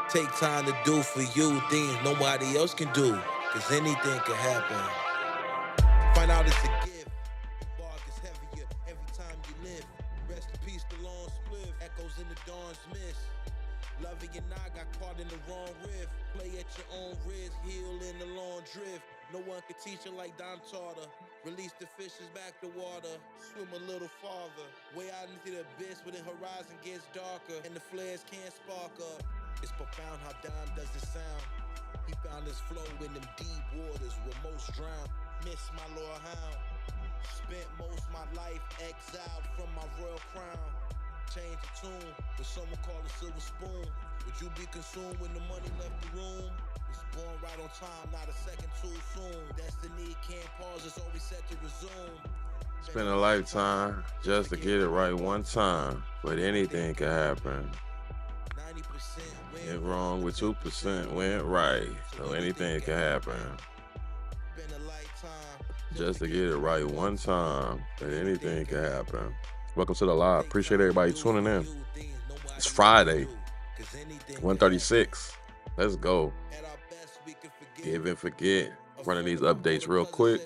Take time to do for you things nobody else can do, cause anything can happen. Find out it's a gift. The bar gets heavier every time you live. Rest in peace, the long spliff. Echoes in the dawn's mist. Loving and I got caught in the wrong riff. Play at your own risk, heal in the long drift. No one can teach her like Don taught her. Release the fishes back to water. Swim a little farther. Way out into the abyss where the horizon gets darker and the flares can't spark up. It's profound how Don does it sound. He found his flow in them deep waters where most drown. Miss my Lord Hound. Spent most my life exiled from my royal crown. Change the tune, but someone call a silver spoon. Would you be consumed when the money left the room? It's born right on time, not a second too soon. Destiny can't pause, it's always set to resume. Spend a lifetime just to get it right one time, but anything can happen. 90% Went wrong with 2%, went right, so anything can happen. been a lifetime. Just to get it right one time, but anything can happen. Welcome to the live. Appreciate everybody tuning in. It's Friday, 1:36. Let's go. Give and forget. Running these updates real quick.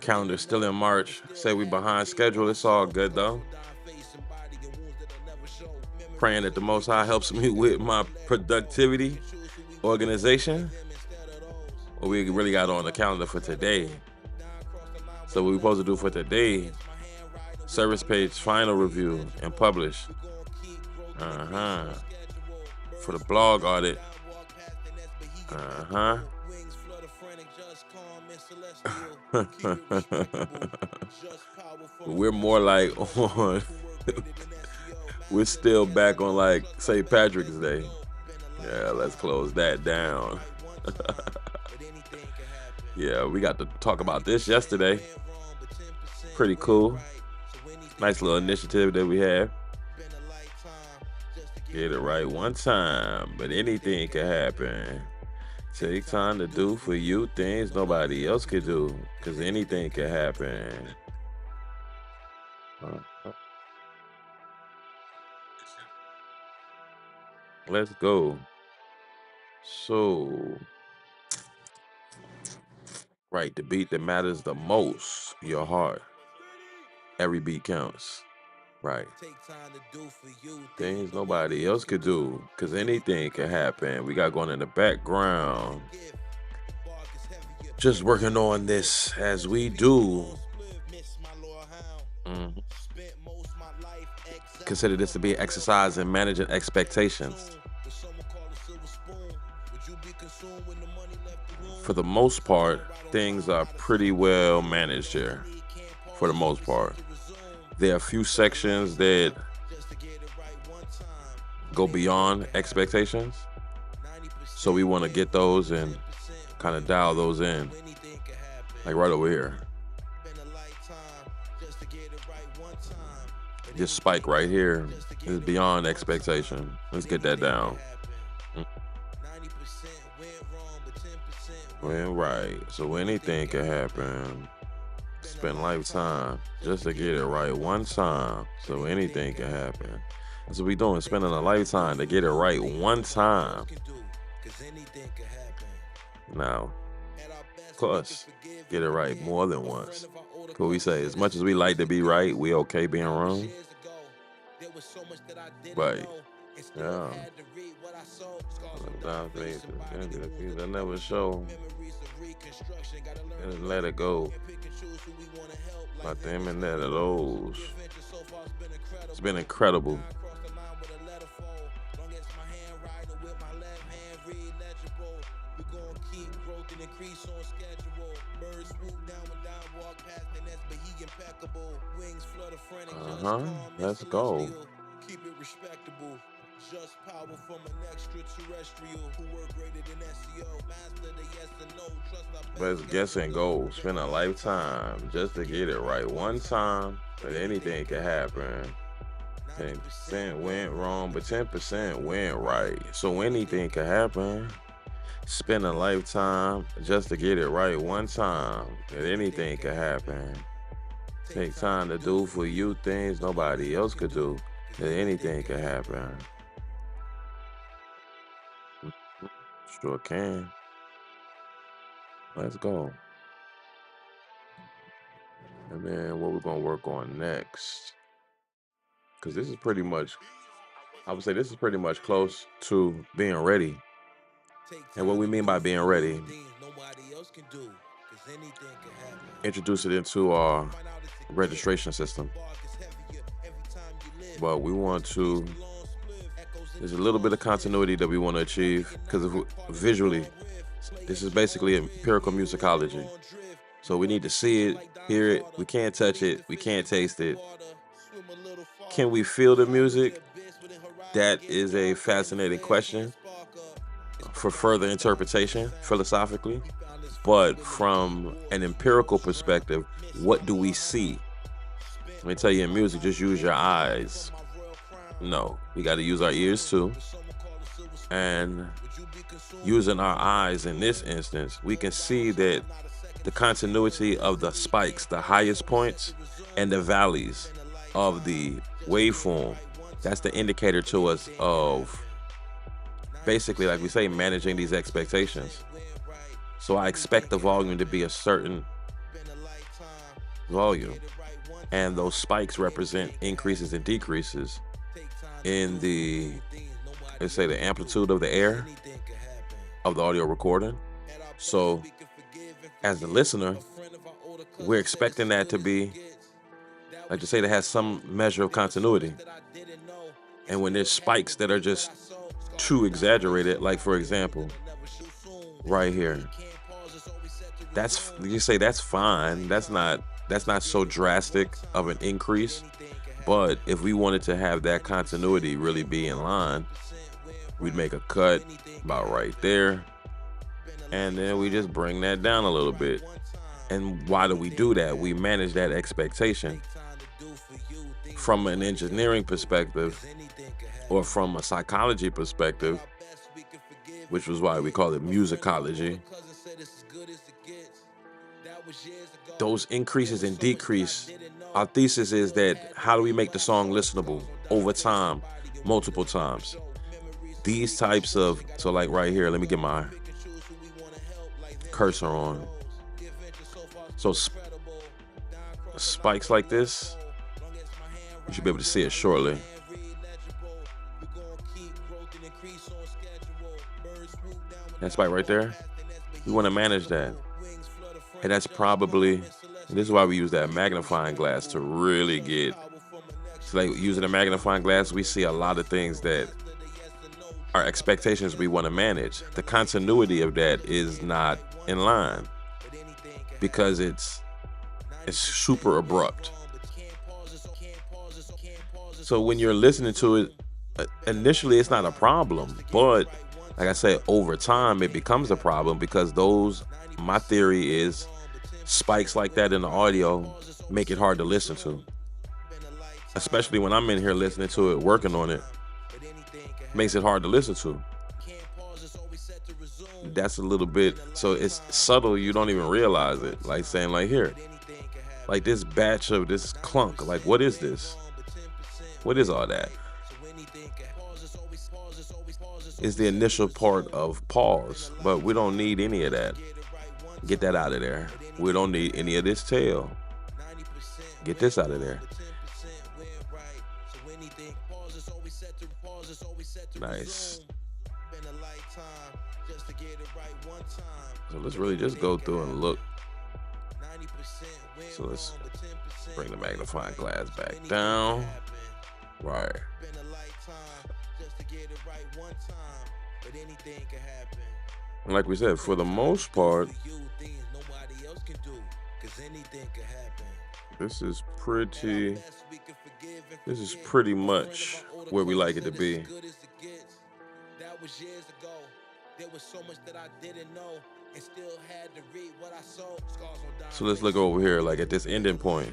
Calendar still in March. Say we behind schedule. It's all good though. Praying that the Most High helps me with my productivity, organization. What we really got on the calendar for today. So what we supposed to do for today, service page final review and publish. For the blog audit. We're more like on, we're still back on like St. Patrick's Day. Yeah, let's close that down. Yeah, we got to talk about this yesterday. Pretty cool. Nice little initiative that we have. Get it right one time, but anything can happen. Take time to do for you things nobody else can do, because anything can happen. Let's go. So, right, the beat that matters the most, your heart. Every beat counts. Right. Things nobody else could do, because anything can happen. We got going in the background. Just working on this as we do. Consider this to be an exercise in managing expectations. For the most part, things are pretty well managed here. For the most part. There are a few sections that go beyond expectations. So we want to get those and kind of dial those in. Like right over here. This spike right here is beyond expectation. Let's get that down. Well, right. So anything can happen. Spend lifetime just to get it right one time. So anything can happen. That's what we doing. Spending a lifetime to get it right one time. Now, of course, get it right more than once. What we say, as much as we like to be right, we okay being wrong. Right. Yeah. I never show. And let it go. Like the internet of those. It's been incredible. Let's go. Keep it respectable. Just power from an extraterrestrial who work greater than SEO. Master the yes and no. Trust our Let's guess and go. Spend a lifetime just to get it right one time. But anything can happen. 10% went wrong, but 10% went right. So anything can happen. Spend a lifetime just to get it right one time. But anything can happen. Take time to do for you things nobody else could do. That anything can happen. Sure can. Let's go. And then what we're gonna work on next. Because this is pretty much, I would say this is pretty much close to being ready. And what we mean by being ready, introduce it into our registration system. But we want to, there's a little bit of continuity that we want to achieve because visually, this is basically empirical musicology. So we need to see it, hear it. We can't touch it. We can't taste it. Can we feel the music? That is a fascinating question for further interpretation philosophically. But from an empirical perspective, what do we see? Let me tell you, in music, just use your eyes. No, we got to use our ears too. And using our eyes in this instance, we can see that the continuity of the spikes, the highest points, and the valleys of the waveform, that's the indicator to us of basically, like we say, managing these expectations. So I expect the volume to be a certain volume, and those spikes represent increases and decreases in the, let's say, the amplitude of the air of the audio recording. So as the listener, we're expecting that to be, like to say, that has some measure of continuity. And when there's spikes that are just too exaggerated, like for example, right here, that's, you say that's fine. That's not so drastic of an increase. But if we wanted to have that continuity really be in line, we'd make a cut about right there. And then we just bring that down a little bit. And why do we do that? We manage that expectation from an engineering perspective or from a psychology perspective, which was why we call it musicology. Those increases and decrease, our thesis is that how do we make the song listenable over time, multiple times? These types of, so like right here, let me get my cursor on. So spikes like this, you should be able to see it shortly. That spike right there, we want to manage that. And that's probably, and this is why we use that magnifying glass to really get, so like using a magnifying glass, we see a lot of things that our expectations we want to manage. The continuity of that is not in line because it's super abrupt. So when you're listening to it, initially it's not a problem, but like I said, over time it becomes a problem because those, my theory is, spikes like that in the audio make it hard to listen to. Especially when I'm in here listening to it, working on it, makes it hard to listen to. That's a little bit, so it's subtle, you don't even realize it. Like saying like here, like this batch of this clunk, like what is this? What is all that? It's the initial part of pause, but we don't need any of that. Get that out of there. We don't need any of this tail. Get this out of there. Nice. So let's really just go through and look. So let's bring the magnifying glass back down. Right. And like we said, for the most part, this is pretty much where we like it to be. So let's look over here, like at this ending point.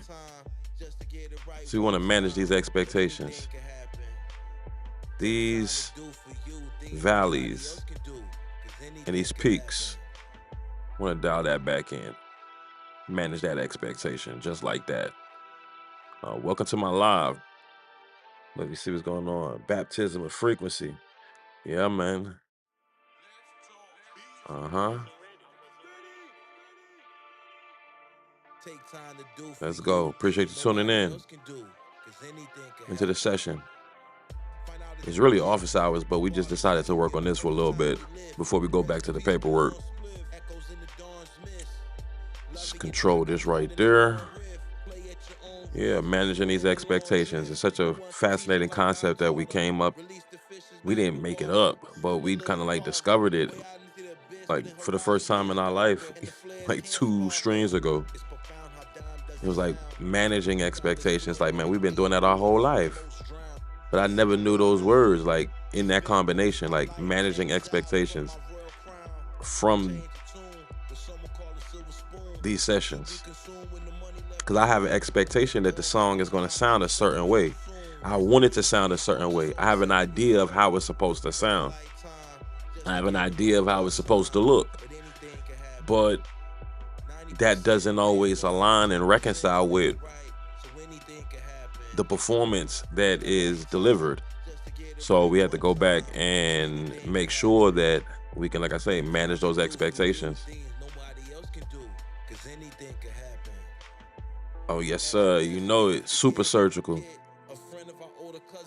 So we want to manage these expectations. These valleys and these peaks, want to dial that back in. Manage that expectation just like that. Welcome to my live. Let me see what's going on. Baptism of frequency. Yeah, man. Let's go. Appreciate you tuning in into the session. It's really office hours, but we just decided to work on this for a little bit before we go back to the paperwork. Let's control this right there. Yeah, managing these expectations. It's such a fascinating concept that we came up. We didn't make it up, but we kind of like discovered it like for the first time in our life, like 2 streams ago. It was like managing expectations. Like, man, we've been doing that our whole life. But I never knew those words, like in that combination, like managing expectations from these sessions. Because I have an expectation that the song is going to sound a certain way. I want it to sound a certain way. I have an idea of how it's supposed to sound. I have an idea of how it's supposed to look. But that doesn't always align and reconcile with the performance that is delivered. So we have to go back and make sure that we can, like I say, manage those expectations. Oh, yes, sir. You know it. Super surgical.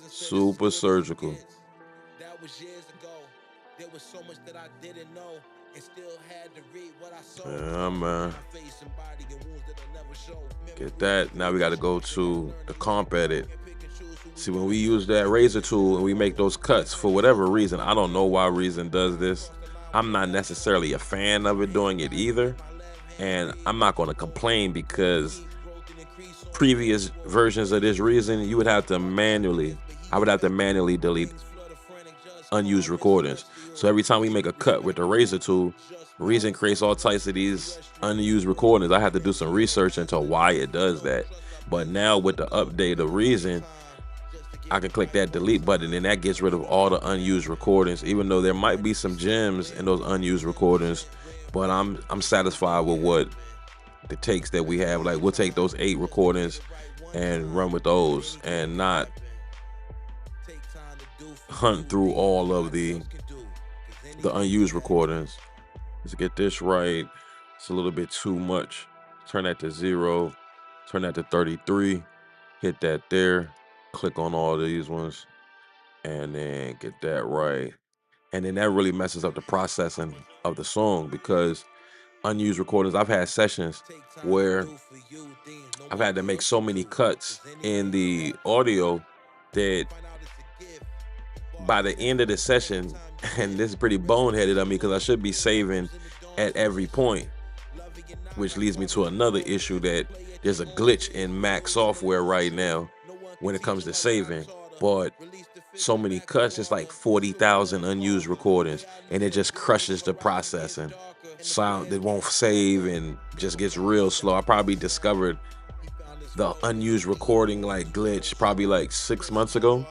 Super surgical. Yeah, man. Get that. Now we got to go to the comp edit. See, when we use that razor tool and we make those cuts, for whatever reason, I don't know why Reason does this. I'm not necessarily a fan of it doing it either. And I'm not going to complain because previous versions of this Reason, I would have to manually delete unused recordings. So every time we make a cut with the razor tool, Reason creates all types of these unused recordings. I have to do some research into why it does that. But now with the update of Reason, I can click that delete button and that gets rid of all the unused recordings, even though there might be some gems in those unused recordings. But I'm satisfied with what the takes that we have. Like, we'll take those 8 recordings and run with those and not hunt through all of the unused recordings. Let's get this right. It's a little bit too much. Turn that to 0. Turn that to 33. Hit that there. Click on all these ones and then get that right. And then that really messes up the processing of the song, because unused recordings, I've had sessions where I've had to make so many cuts in the audio that by the end of the session, and this is pretty boneheaded of me because I should be saving at every point, which leads me to another issue, that there's a glitch in Mac software right now when it comes to saving. But so many cuts, it's like 40,000 unused recordings, and it just crushes the processing. Sound, it won't save and just gets real slow. I probably discovered the unused recording like glitch probably like 6 months ago.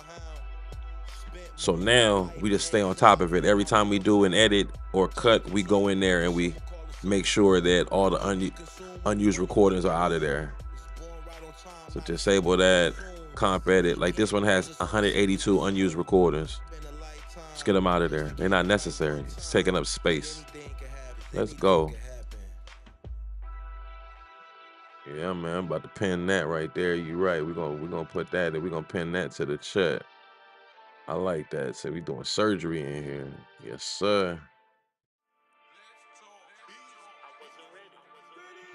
So now we just stay on top of it. Every time we do an edit or cut, we go in there and we make sure that all the unused recordings are out of there. So disable that. Comp edit. Like, this one has 182 unused recordings. Let's get them out of there. They're not necessary. It's taking up space. Let's go. Yeah, man. I'm about to pin that right there. You're right. We're gonna put that. We're gonna pin that to the chat. I like that. So we doing surgery in here. Yes, sir.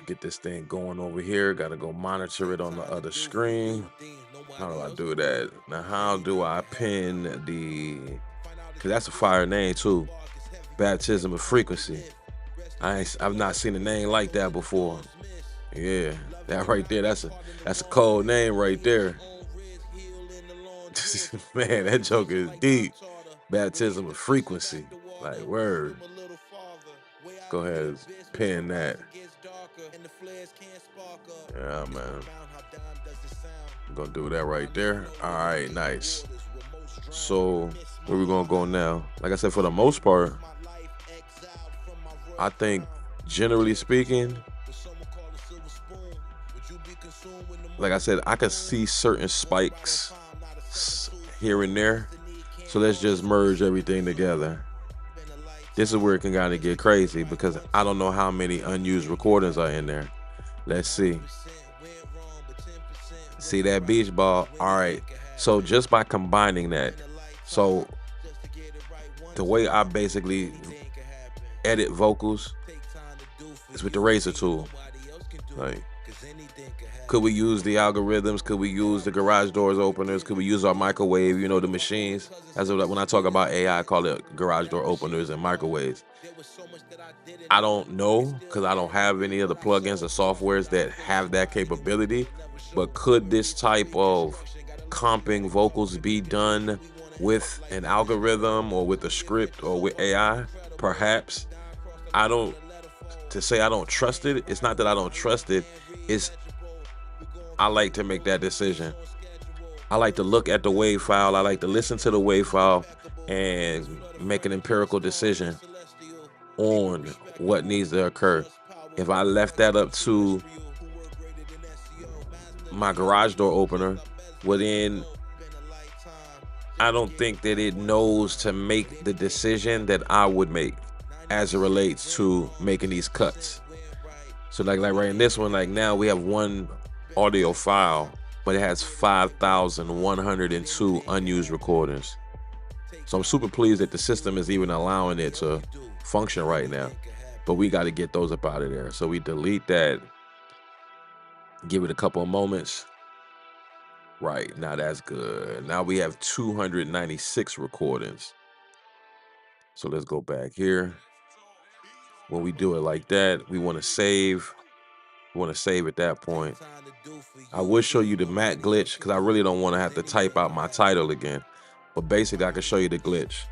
Get this thing going over here. Gotta go monitor it on the other screen. How do I do that? Now, how do I pin the... Because that's a fire name too. Baptism of frequency. I've not seen a name like that before. Yeah, that right there, that's a cold name right there. Man, that joke is deep. Baptism of frequency. Like, word. Go ahead and pin that. Yeah, man. I'm gonna do that right there. All right, nice. So where we gonna go now? Like I said, for the most part, I think, generally speaking, like I said, I can see certain spikes here and there. So let's just merge everything together. This is where it can kind of get crazy because I don't know how many unused recordings are in there. Let's see. See that beach ball? All right. So just by combining that, so the way I basically edit vocals is with the razor tool. Like, could we use the algorithms? Could we use the garage doors openers? Could we use our microwave, you know, the machines? As of, when I talk about AI, I call it garage door openers and microwaves. I don't know because I don't have any of the plugins or softwares that have that capability. But could this type of comping vocals be done with an algorithm or with a script or with AI? Perhaps. To say I don't trust it, it's not that I don't trust it, it's I like to make that decision. I like to look at the WAV file, I like to listen to the WAV file and make an empirical decision on what needs to occur. If I left that up to my garage door opener, well then I don't think that it knows to make the decision that I would make as it relates to making these cuts. So like right in this one, like now we have one audio file, but it has 5,102 unused recordings. So I'm super pleased that the system is even allowing it to function right now, but we got to get those up out of there. So we delete that, give it a couple of moments. Right, now that's good. Now we have 296 recordings. So let's go back here. When we do it like that, we want to save. We want to save at that point. I will show you the Mac glitch because I really don't want to have to type out my title again. But basically, I can show you the glitch.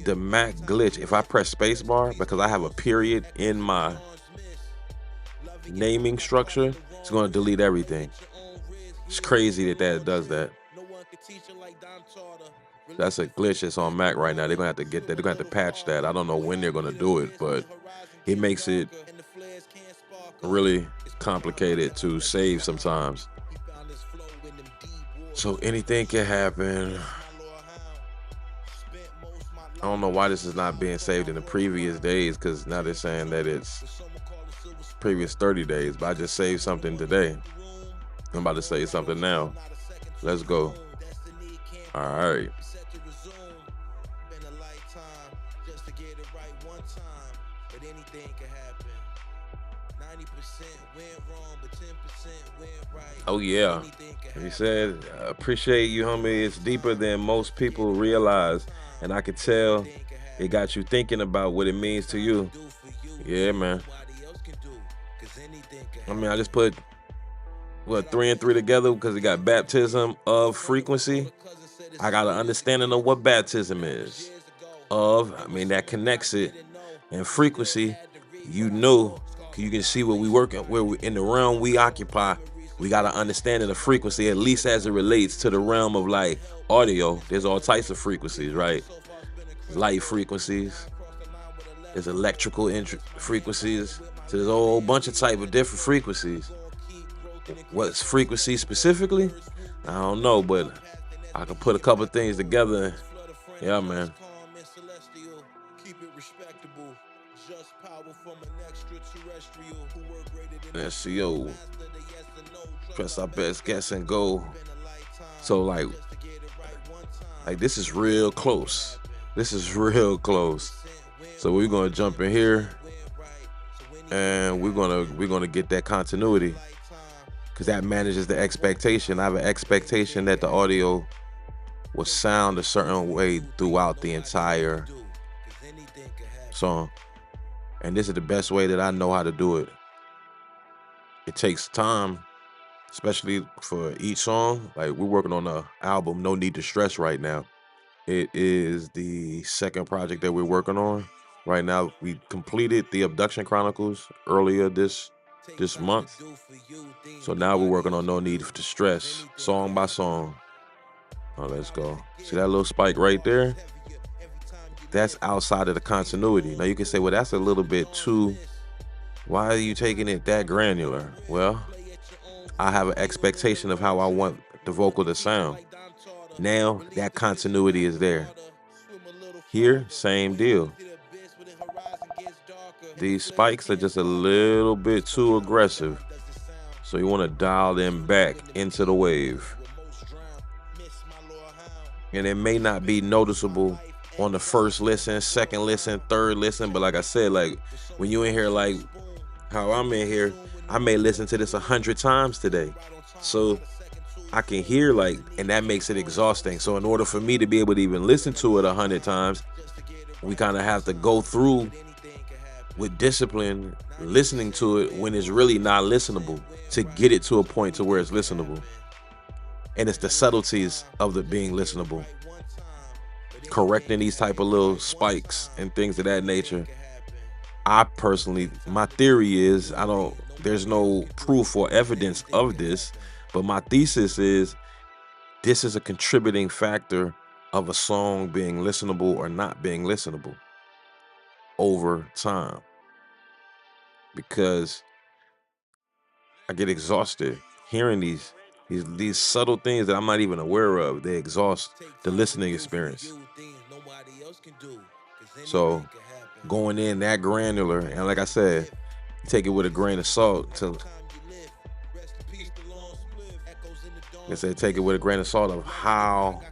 The Mac glitch, if I press spacebar, because I have a period in my naming structure, it's going to delete everything. It's crazy that does that. That's a glitch that's on Mac right now. They're gonna have to get that. They're gonna have to patch that. I don't know when they're gonna do it, but it makes it really complicated to save sometimes. So anything can happen. I don't know why this is not being saved in the previous days, because now they're saying that it's previous 30 days, but I just saved something today. I'm about to say something now. Let's go. All right. Oh yeah. He said, appreciate you, homie. It's deeper than most people realize, and I could tell it got you thinking about what it means to you. Yeah, man. I mean, I just put 3 and 3 together because it got baptism of frequency. I got an understanding of what baptism is. That connects it. And frequency, you can see where we working, where we in the realm we occupy. We got an understanding of frequency, at least as it relates to the realm of like audio. There's all types of frequencies, right? Light frequencies. There's electrical frequencies. So there's a whole bunch of type of different frequencies. What's frequency specifically? I don't know, but I can put a couple things together. Yeah, man. SEO. Press our best guess and go. So like this is real close. This is real close. So we're gonna jump in here, and we're gonna get that continuity, because that manages the expectation. I have an expectation that the audio will sound a certain way throughout the entire song, and this is the best way that I know how to do it. It takes time, especially for each song. Like, we're working on the album No Need to Stress right now. It is the second project that we're working on right now. We completed the Abduction Chronicles earlier this month. So now we're working on No Need to Stress, song by song. Oh, let's go. See that little spike right there? That's outside of the continuity. Now you can say, well, that's a little bit too, why are you taking it that granular? Well, I have an expectation of how I want the vocal to sound. Now that continuity is there. Here, same deal. These spikes are just a little bit too aggressive. So you want to dial them back into the wave. And it may not be noticeable on the first listen, second listen, third listen, but like I said, like when you in here, like how I'm in here, I may listen to this 100 times today. So I can hear like, and that makes it exhausting. So in order for me to be able to even listen to it 100 times, we kind of have to go through with discipline, listening to it when it's really not listenable, to get it to a point to where it's listenable. And it's the subtleties of the being listenable. Correcting these type of little spikes and things of that nature. I personally, my theory is, there's no proof or evidence of this, but my thesis is this is a contributing factor of a song being listenable or not being listenable over time. Because I get exhausted hearing these subtle things that I'm not even aware of. They exhaust the listening experience. So going in that granular, and like I said, take it with a grain of salt. Take it with a grain of salt of how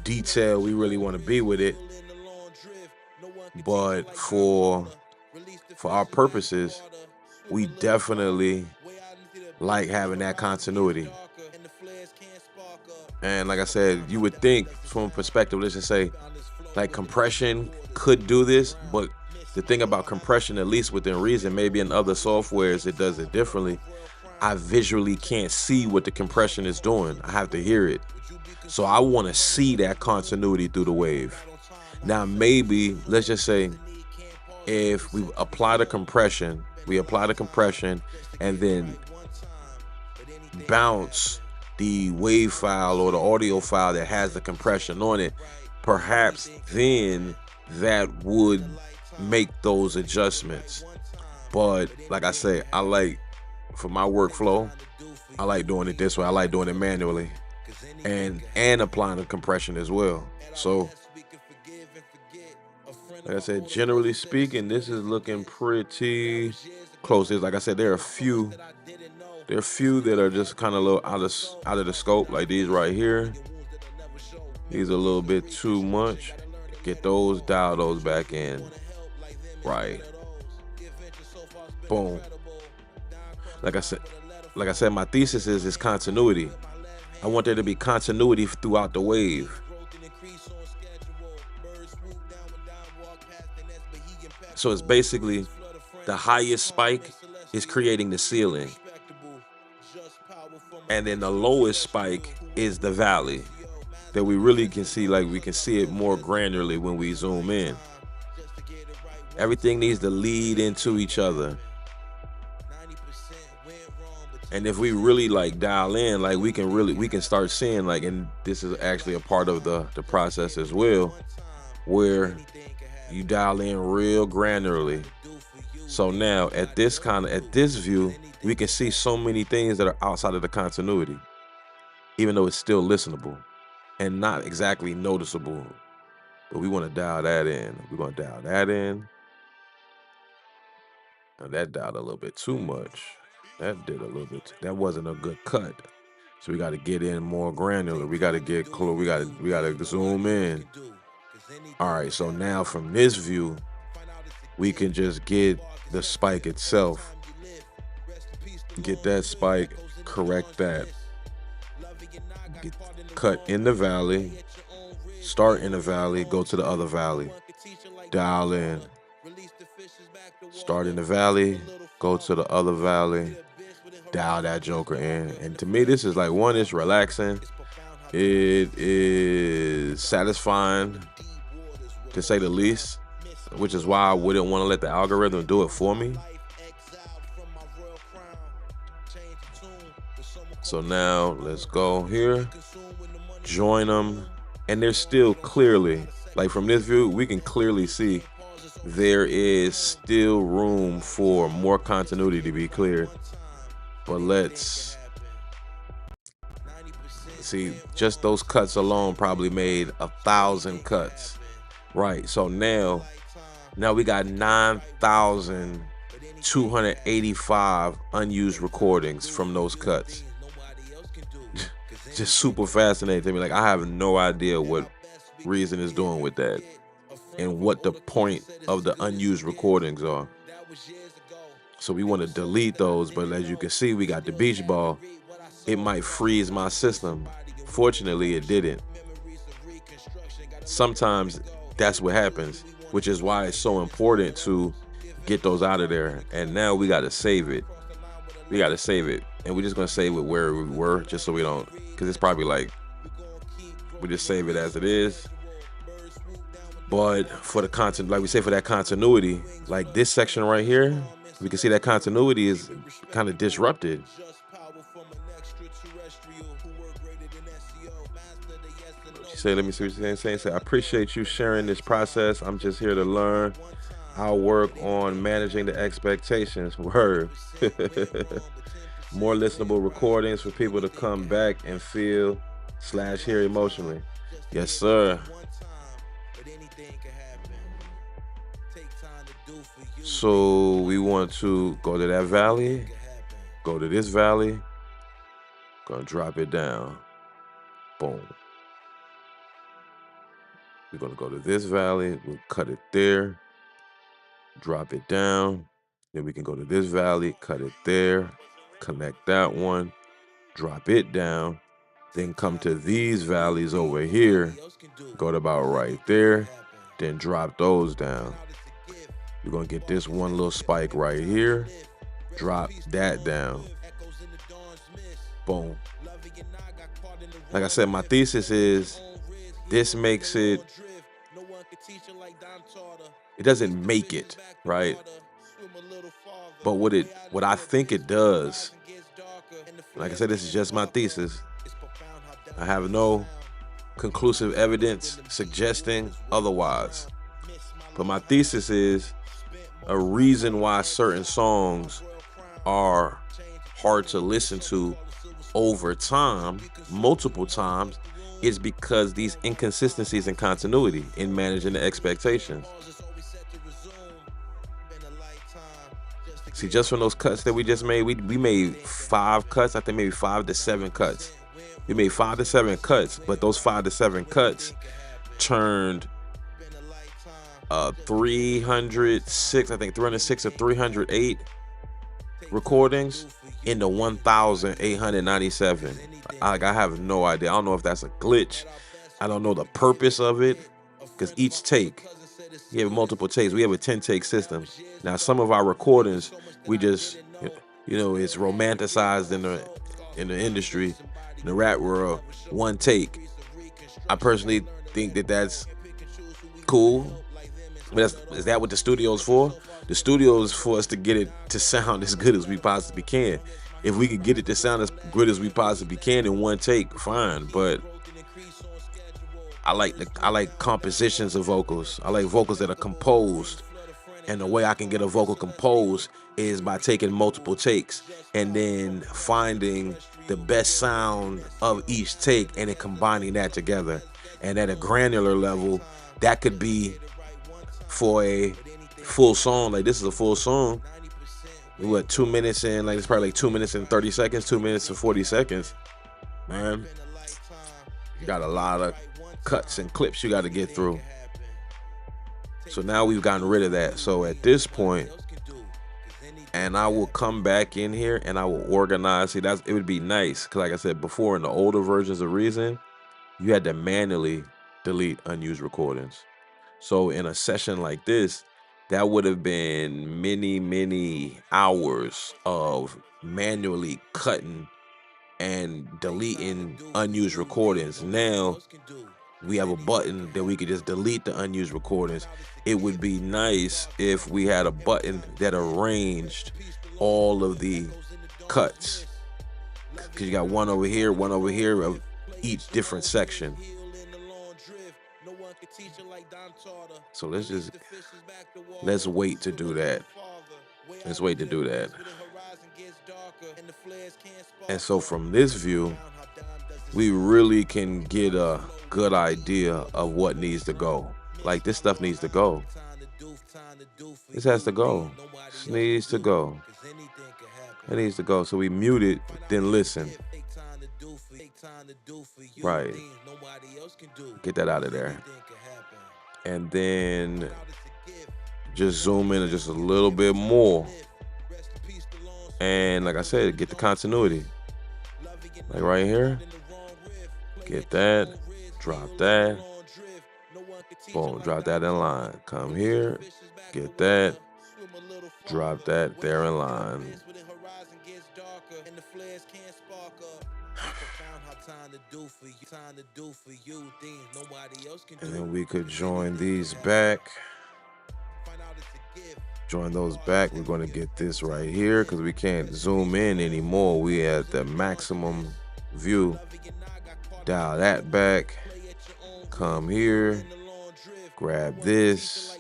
detailed we really want to be with it. But for our purposes, we definitely like having that continuity. And like I said, you would think from a perspective, let's just say, like compression could do this, but the thing about compression, at least within Reason, maybe in other softwares it does it differently, I visually can't see what the compression is doing. I have to hear it. So I want to see that continuity through the wave. Now maybe, let's just say, if we apply the compression and then bounce the wave file or the audio file that has the compression on it, perhaps then that would make those adjustments. But like I say, I like, for my workflow, I like doing it this way. I like doing it manually and applying the compression as well. So like I said, generally speaking, this is looking pretty close. Like I said, there are a few that are just kind of a little out of the scope, like these right here. These are a little bit too much. Get those, dial those back in. Right. Boom. Like I said, my thesis is continuity. I want there to be continuity throughout the wave. So it's basically the highest spike is creating the ceiling. And then the lowest spike is the valley that we really can see, like we can see it more granularly when we zoom in. Everything needs to lead into each other. And if we really like dial in, like we can start seeing, like, and this is actually a part of the process as well, where you dial in real granularly. So now at this view, we can see so many things that are outside of the continuity, even though it's still listenable and not exactly noticeable. But we want to dial that in. We're going to dial that in. And that dialed a little bit too much. That did a little bit. That wasn't a good cut. So we got to get in more granular. We got to get close. We got to zoom in. All right. So now from this view, we can just get the spike itself. Get that spike. Correct that. Cut in the valley. Start in the valley. Go to the other valley. Dial in. Start in the valley. Go to the other valley. Dial that joker in. And to me, this is like, one, it's relaxing. It is satisfying, to say the least, which is why I wouldn't want to let the algorithm do it for me. So now let's go here, join them. And there's still clearly, like from this view, we can clearly see there is still room for more continuity to be cleared. But let's see, just those cuts alone probably made 1,000 cuts. Right, so now we got 9,285 unused recordings from those cuts. Just super fascinating to me. Like, I have no idea what Reason is doing with that and what the point of the unused recordings are. So we want to delete those, but as you can see, we got the beach ball. It might freeze my system. Fortunately, it didn't. Sometimes that's what happens, which is why it's so important to get those out of there. And now we got to save it. We got to save it. And we're just going to save it where we were, just so we don't, because it's probably like, we just save it as it is. But for the content, like we say, for that continuity, like this section right here, we can see that continuity is kind of disrupted. She said, let me see what she's saying. Say, I appreciate you sharing this process. I'm just here to learn. I'll work on managing the expectations. Word. More listenable recordings for people to come back and feel / hear emotionally. Yes, sir. So we want to go to that valley, go to this valley, gonna drop it down. Boom. We're gonna go to this valley, we'll cut it there, drop it down. Then we can go to this valley, cut it there, connect that one, drop it down, then come to these valleys over here, go to about right there, then drop those down. We're gonna get this one little spike right here, drop that down. Boom. Like I said, my thesis is this makes it doesn't make it, right? But what I think it does, like I said, this is just my thesis. I have no conclusive evidence suggesting otherwise. But my thesis is a reason why certain songs are hard to listen to over time, multiple times, is because these inconsistencies in continuity in managing the expectations. See, just from those cuts that we just made, we made 5 cuts, I think maybe 5 to 7 cuts. We made 5 to 7 cuts, but those 5 to 7 cuts turned 306, I think 306 or 308 recordings into 1,897. I have no idea. I don't know if that's a glitch. I don't know the purpose of it, because each take, you have multiple takes. We have a 10-take system. Now, some of our recordings, we just, it's romanticized in the industry, in the rap world, 1 take. I personally think that that's cool. But is that what the studio's for? The studio is for us to get it to sound as good as we possibly can. If we could get it to sound as good as we possibly can in 1 take, fine. But I like compositions of vocals. I like vocals that are composed. And the way I can get a vocal composed is by taking multiple takes and then finding the best sound of each take and then combining that together. And at a granular level, that could be for a full song. Like, this is a full song. What, 2 minutes in, like, it's probably like 2 minutes and 30 seconds, 2 minutes and 40 seconds. Man, you got a lot of cuts and clips you got to get through. So now we've gotten rid of that. So at this point, and I will come back in here and I will organize. See, it would be nice, because like I said before, in the older versions of Reason, you had to manually delete unused recordings. So in a session like this, that would have been many hours of manually cutting and deleting unused recordings. Now we have a button that we could just delete the unused recordings. It would be nice if we had a button that arranged all of the cuts, because you got one over here of each different section. So let's wait to do that. Let's wait to do that. And so from this view, we really can get a good idea of what needs to go. Like, this stuff needs to go. This has to go. This needs to go. It needs to go. So we mute it, then listen. Right. Get that out of there. And then just zoom in just a little bit more. And like I said, get the continuity. Like right here. Get that. Drop that. Boom. Drop that in line. Come here. Get that. Drop that there in line. And then we could join these back. Join those back. We're going to get this right here because we can't zoom in anymore. We at the maximum view. Dial that back. Come here. Grab this.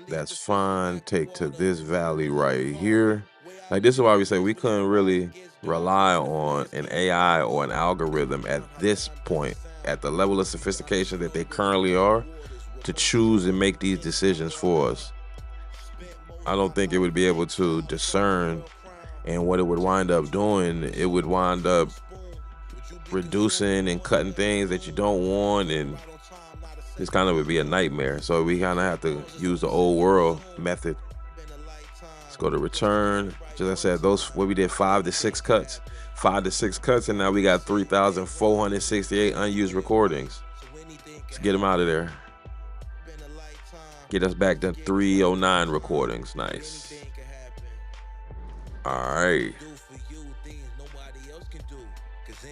That's fine. Take to this valley right here. Like, this is why we say we couldn't really rely on an AI or an algorithm at this point, at the level of sophistication that they currently are, to choose and make these decisions for us. I don't think it would be able to discern, and what it would wind up doing, it would wind up reducing and cutting things that you don't want, and this kind of would be a nightmare. So we kind of have to use the old world method. Let's go to return. Just like I said, those, what we did, 5 to 6 cuts, and now we got 3,468 unused recordings. Let's get them out of there. Get us back to 309 recordings. Nice. All right.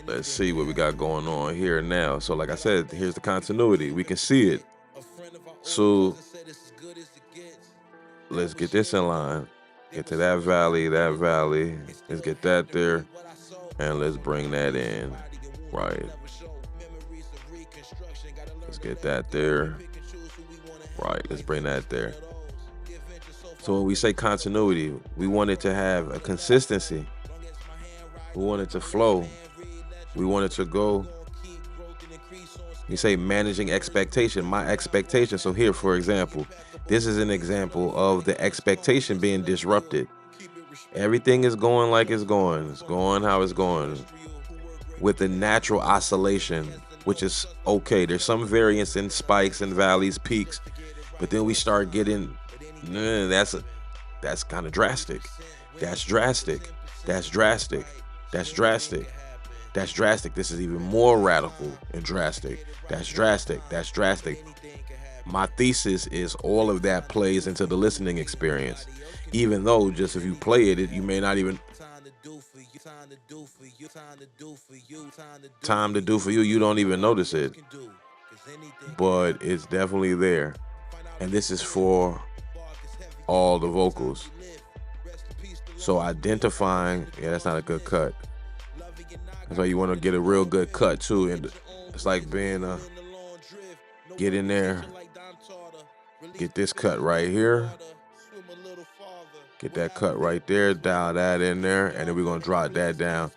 Let's see what we got going on here now. So like I said, here's the continuity. We can see it. So let's get this in line. Get to that valley, that valley. Let's get that there. And let's bring that in. Right. Let's get that there. Right, let's bring that there. So when we say continuity, we want it to have a consistency. We want it to flow. We want it to go. You say managing expectation, my expectation. So here, for example, this is an example of the expectation being disrupted. Everything is going like it's going. It's going how it's going. With the natural oscillation, which is okay. There's some variance in spikes and valleys, peaks. But then we start getting, that's kind of drastic. That's drastic. That's drastic. That's drastic. That's drastic. This is even more radical and drastic. That's drastic. That's drastic. My thesis is all of that plays into the listening experience. Even though just if you play it, you may not even. Time to do for you, you don't even notice it. But it's definitely there. And this is for all the vocals. So identifying, yeah, that's not a good cut. That's why you want to get a real good cut too. And it's like being get in there, get this cut right here. Get that cut right there, dial that in there, and then we're gonna drop that down.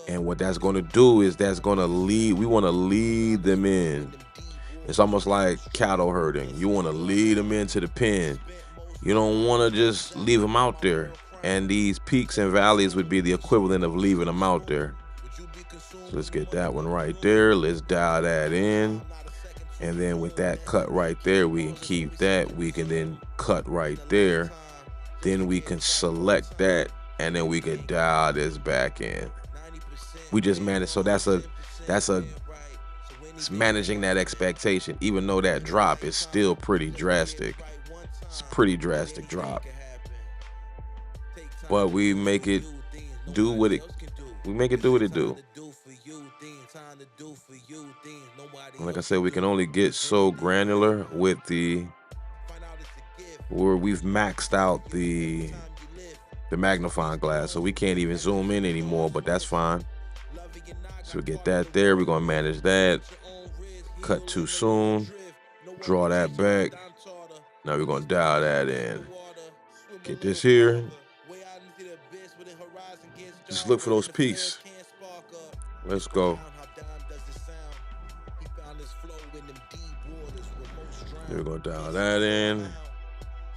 And what that's gonna do is that's gonna lead, we wanna lead them in. It's almost like cattle herding. You wanna lead them into the pen. You don't wanna just leave them out there. And these peaks and valleys would be the equivalent of leaving them out there. So let's get that one right there. Let's dial that in. And then with that cut right there, we can keep that. We can then cut right there. Then we can select that, and then we can dial this back in. We just manage. So it's managing that expectation, even though that drop is still pretty drastic. It's a pretty drastic drop. But we make it do what it do. Like I said, we can only get so granular with where we've maxed out the magnifying glass, so we can't even zoom in anymore, but that's fine. So we get that there. We're gonna manage that. Cut too soon. Draw that back. Now we're gonna dial that in. Get this here. Just look for those peaks. Let's go. We're gonna dial that in.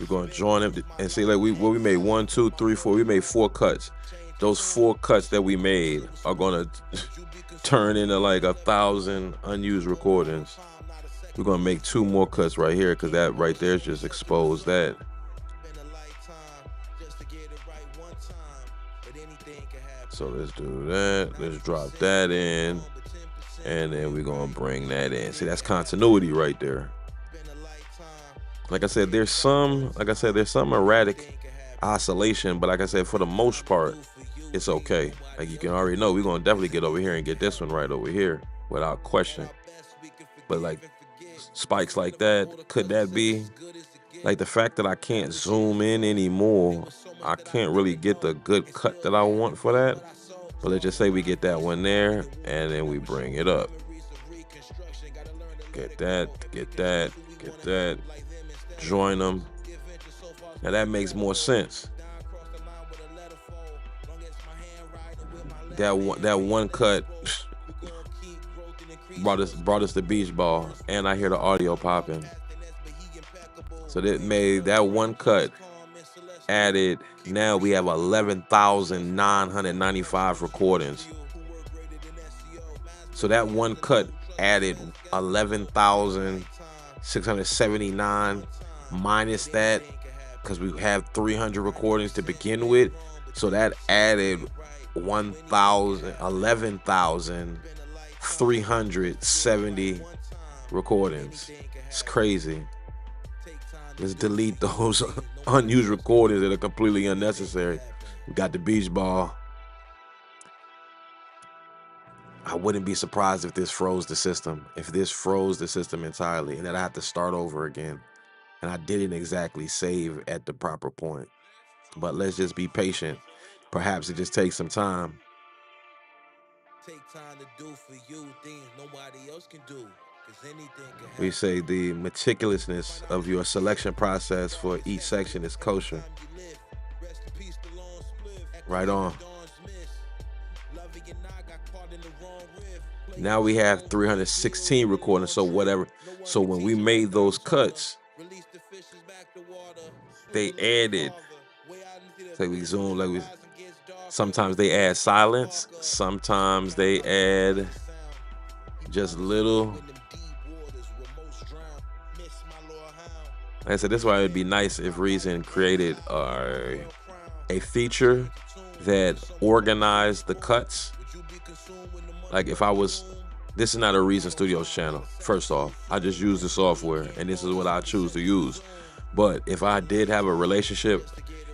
We're gonna join them and see, like, we made 1, 2, 3, 4. We made 4 cuts. Those 4 cuts that we made are gonna turn into like 1,000 unused recordings. We're gonna make 2 more cuts right here because that right there just exposed that. So let's do that. Let's drop that in, and then we're gonna bring that in. See, that's continuity right there. Like I said, there's some erratic oscillation, but like I said, for the most part, it's okay. Like you can already know, we're gonna definitely get over here and get this one right over here without question. But like spikes like that, could that be like the fact that I can't zoom in anymore? I can't really get the good cut that I want for that. But let's just say we get that one there, and then we bring it up. Get that, get that, get that. Join them. Now that makes more sense. That one cut brought us the beach ball, and I hear the audio popping. So that made that one cut added. Now we have 11,995 recordings. So that one cut added 11,679 minus that, because we have 300 recordings to begin with. So that added 11,370 recordings. It's crazy. Let's delete those unused recordings that are completely unnecessary. We got the beach ball. I wouldn't be surprised if this froze the system. If this froze the system entirely, and then I have to start over again. And I didn't exactly save at the proper point. But let's just be patient. Perhaps it just takes some time. Take time to do for you things nobody else can do. We say the meticulousness of your selection process for each section is kosher. Right on. Now we have 316 recordings, so whatever. So when we made those cuts, they added, say we zoom, like sometimes they add silence, sometimes they add just little. Like I said, this is why it'd be nice if Reason created a feature that organized the cuts. Like if I was, this is not a Reason Studios channel. First off, I just use the software, and this is what I choose to use. But if I did have a relationship,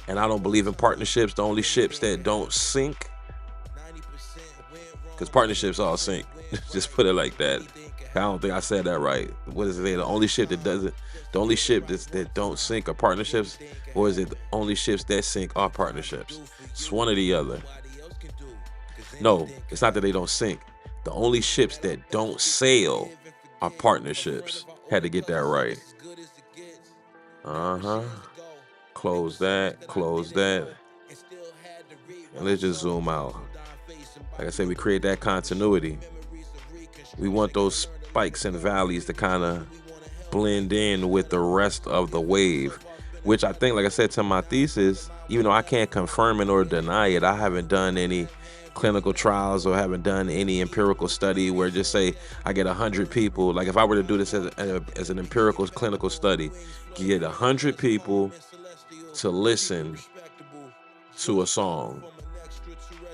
and I don't believe in partnerships, the only ships that don't sync, because partnerships all sync. Just put it like that. I don't think I said that right. What is it? The only ship that doesn't, the only ship that don't sync are partnerships, or is it the only ships that sync are partnerships? It's one or the other. No, it's not that they don't sync. The only ships that don't sail are partnerships. Had to get that right. Close that, close that. And let's just zoom out. Like I said, we create that continuity. We want those spikes and valleys to kind of blend in with the rest of the wave, which I think, like I said to my thesis, even though I can't confirm it or deny it, I haven't done any clinical trials or haven't done any empirical study where just say I get 100 people. Like if I were to do this as an empirical clinical study, get 100 people to listen to a song,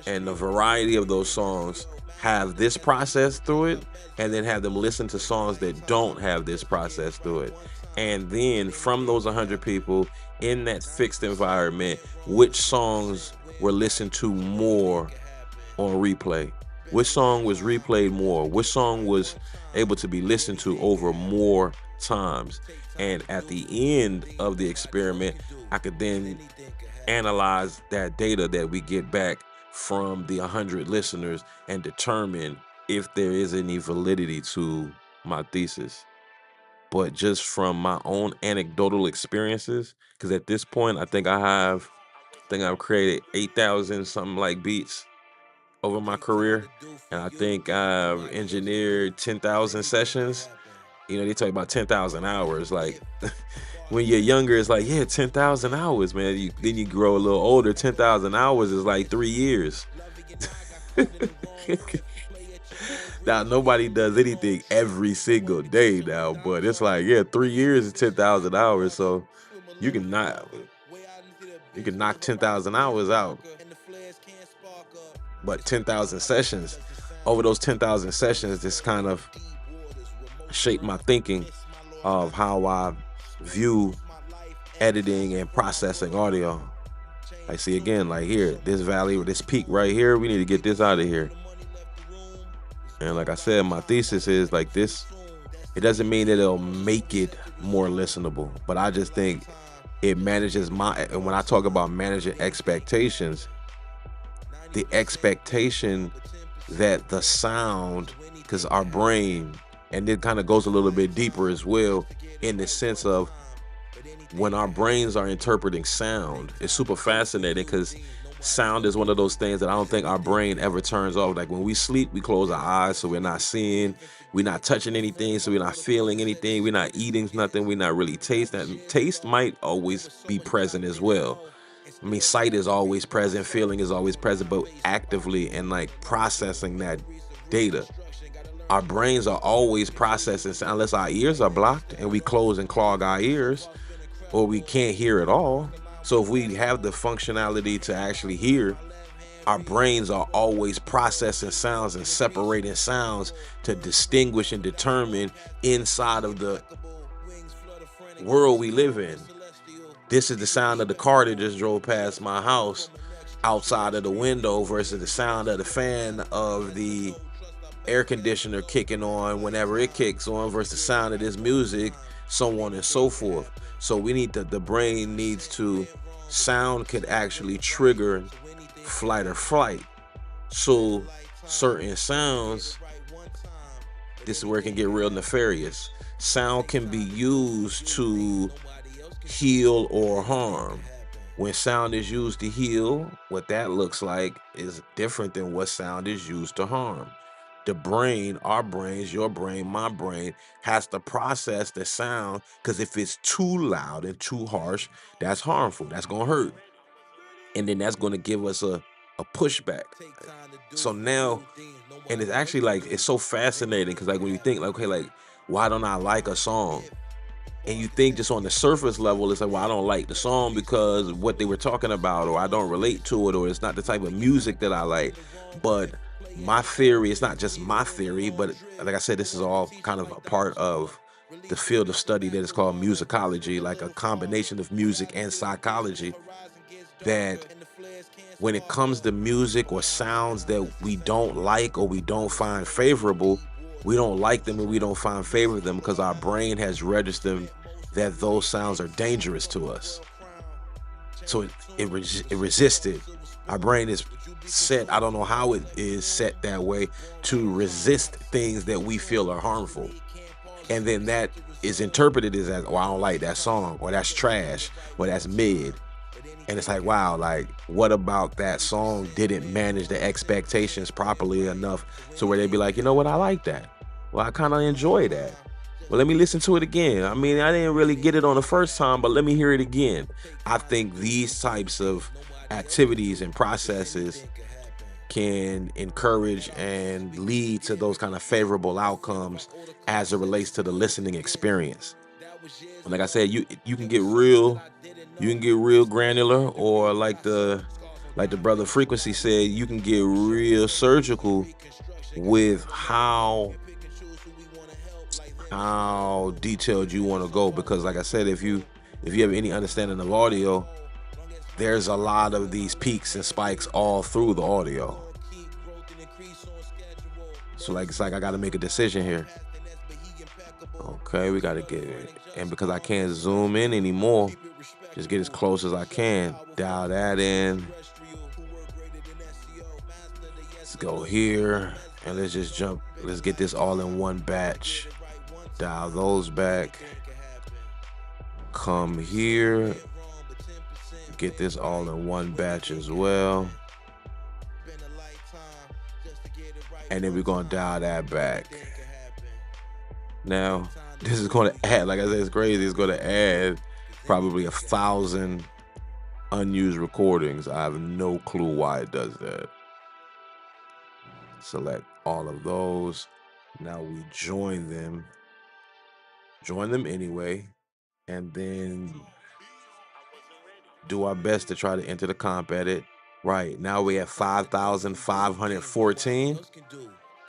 and the variety of those songs have this process through it, and then have them listen to songs that don't have this process through it. And then from those 100 people in that fixed environment, which songs were listened to more on replay? Which song was replayed more? Which song was able to be listened to over more times? And at the end of the experiment, I could then analyze that data that we get back from the 100 listeners and determine if there is any validity to my thesis. But just from my own anecdotal experiences, because at this point I think I've created 8,000 something like beats. over my career, and I think I've engineered 10,000 sessions. You know, they talk about 10,000 hours. Like when you're younger, it's like, yeah, 10,000 hours, man. Then you grow a little older. 10,000 hours is like 3 years. Now nobody does anything every single day now, but it's like, yeah, 3 years is 10,000 hours. So you can knock 10,000 hours out, but 10,000 sessions. Over those 10,000 sessions, this kind of shaped my thinking of how I view editing and processing audio. I see again, like here, this valley or this peak right here, we need to get this out of here. And like I said, my thesis is like this. It doesn't mean that it'll make it more listenable, but I just think it manages and when I talk about managing expectations, the expectation that the sound, because our brain, and it kind of goes a little bit deeper as well, in the sense of when our brains are interpreting sound, it's super fascinating because sound is one of those things that I don't think our brain ever turns off. Like when we sleep, we close our eyes, so we're not seeing, we're not touching anything, so we're not feeling anything, we're not eating nothing, we're not really tasting. Taste might always be present as well. I mean, sight is always present, feeling is always present, but actively and like processing that data. Our brains are always processing sound, unless our ears are blocked and we close and clog our ears, or we can't hear at all. So if we have the functionality to actually hear, our brains are always processing sounds and separating sounds to distinguish and determine inside of the world we live in. This is the sound of the car that just drove past my house outside of the window versus the sound of the fan of the air conditioner kicking on whenever it kicks on versus the sound of this music, so on and so forth. So we need the brain needs to, sound could actually trigger flight or flight. So certain sounds, this is where it can get real nefarious. Sound can be used to heal or harm. When sound is used to heal, what that looks like is different than what sound is used to harm. The brain, our brains, your brain, my brain, has to process the sound, because if it's too loud and too harsh, that's harmful. That's gonna hurt. And then that's gonna give us a pushback. So now, and it's actually like, it's so fascinating because like when you think like, okay, like why don't I like a song? And you think just on the surface level, it's like, well, I don't like the song because of what they were talking about, or I don't relate to it, or it's not the type of music that I like. But my theory, it's not just my theory, but like I said, this is all kind of a part of the field of study that is called musicology, like a combination of music and psychology, that when it comes to music or sounds that we don't like or we don't find favorable, we don't like them and we don't find favor them because our brain has registered that those sounds are dangerous to us. So it resisted. Our brain is set, I don't know how it is set that way, to resist things that we feel are harmful. And then that is interpreted as, oh, I don't like that song, or that's trash, or that's mid. And it's like, wow, like what about that song didn't manage the expectations properly enough so where they'd be like, you know what, I like that. Well, I kind of enjoy that. Well, let me listen to it again. I mean, I didn't really get it on the first time, but let me hear it again. I think these types of activities and processes can encourage and lead to those kind of favorable outcomes as it relates to the listening experience. And like I said, you can get real granular, or like the brother Frequency said, you can get real surgical with how detailed you want to go, because like I said, if you have any understanding of audio, there's a lot of these peaks and spikes all through the audio. So like it's like I got to make a decision here. Okay, we got to get it, and because I can't zoom in anymore, just get as close as I can. Dial that in. Let's go here and let's just jump. Let's get this all in one batch. Dial those back. Come here. Get this all in one batch as well. and then we're gonna dial that back. Now, this is gonna add, like I said, it's crazy. It's gonna add probably 1,000 unused recordings. I have no clue why it does that. Select all of those. Now we join them anyway, and then do our best to try to enter the comp edit. Right, now we have 5,514.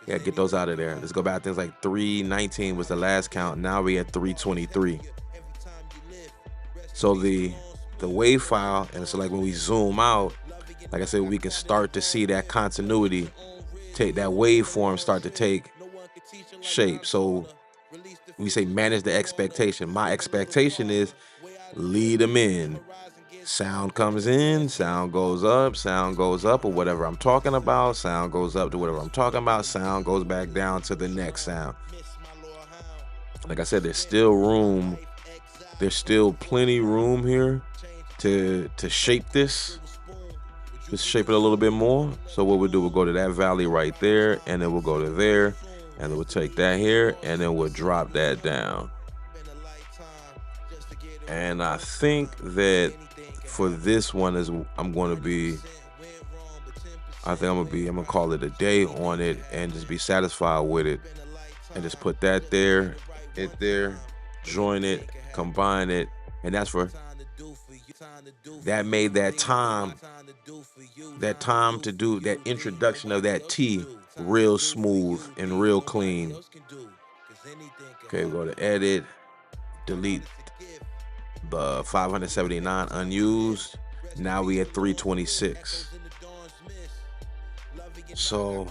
Yeah, get those out of there. Let's go back. Things like 319 was the last count. Now we at 323. So the wave file, and so like when we zoom out, like I said, we can start to see that continuity, take that waveform start to take shape. So we say manage the expectation. My expectation is lead them in. Sound comes in, sound goes up, or whatever I'm talking about. Sound goes up to whatever I'm talking about. Sound goes back down to the next sound. Like I said, there's still room. There's still plenty room here to shape this. Just shape it a little bit more. So what we'll do, we'll go to that valley right there, and then we'll go to there, and then we'll take that here, and then we'll drop that down. And I think that for this one I'm gonna call it a day on it and just be satisfied with it, and just put that there, join it, combine it, and that's for that made that time to do that introduction of that T real smooth and real clean. Okay, we go to edit, delete the 579 unused. Now we at 326. So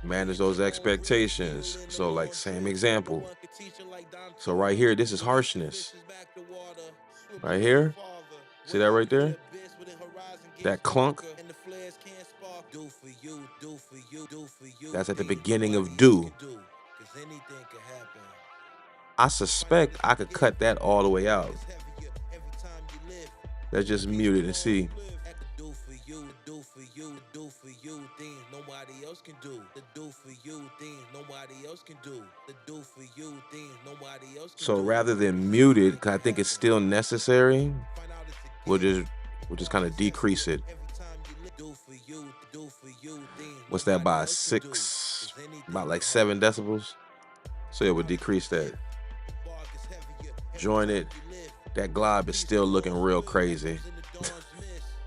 manage those expectations. So like same example. So right here, this is harshness. Right here, see that right there? That clunk. That's at the beginning of do. I suspect I could cut that all the way out. Let's just mute it and see. So rather than mute it, because I think it's still necessary, we'll just kind of decrease it. What's that by 6? About like 7 decibels. So yeah, we'll decrease that. Join it. That glob is still looking real crazy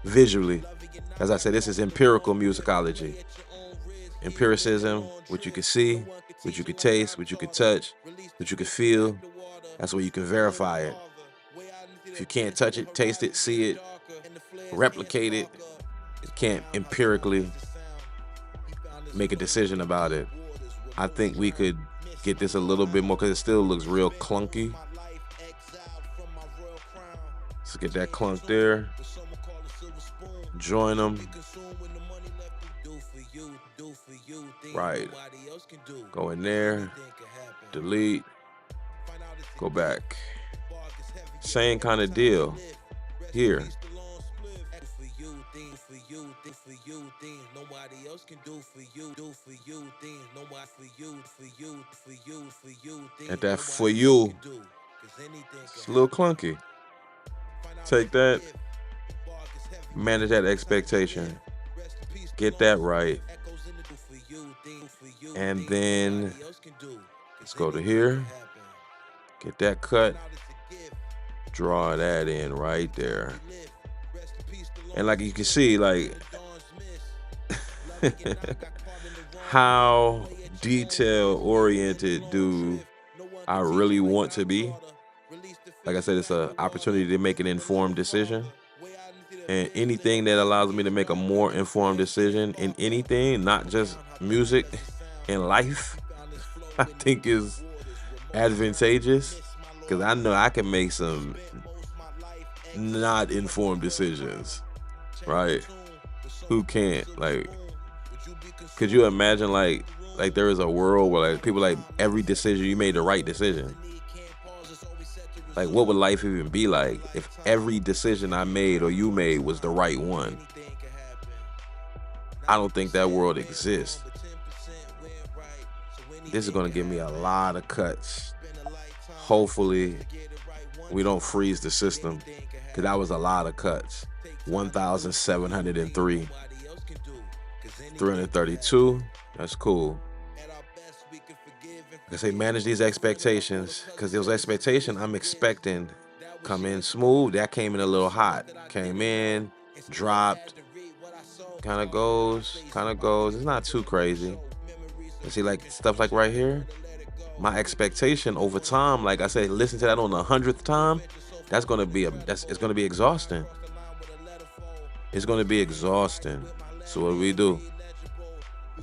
visually. As I said, this is empirical musicology. Empiricism, what you can see, what you can taste, what you can touch, what you can feel. That's where you can verify it. If you can't touch it, taste it, see it, replicate it, you can't empirically make a decision about it. I think we could get this a little bit more, because it still looks real clunky. Let's get that clunk there. Join them. Right. Go in there. Delete. Go back. Same kind of deal here. At that for you, it's a little clunky. Take that, manage that expectation, get that right, and then let's go to here, get that cut, draw that in right there. And like you can see, like how detail oriented do I really want to be? Like I said, it's an opportunity to make an informed decision. And anything that allows me to make a more informed decision in anything, not just music, in life, I think is advantageous. Because I know I can make some not informed decisions, right? Who can't? Like, could you imagine like there is a world where like people, like every decision you made the right decision? Like, what would life even be like if every decision I made or you made was the right one? I don't think that world exists. This is gonna give me a lot of cuts. Hopefully we don't freeze the system, because that was a lot of cuts. 1,703. 332, that's cool. Like I say, manage these expectations, because those expectations I'm expecting come in smooth. That came in a little hot. Came in, dropped, kind of goes. It's not too crazy. You see, like stuff like right here, my expectation over time, like I said, listen to that on the 100th time, that's gonna be it's gonna be exhausting. It's gonna be exhausting. So what do we do?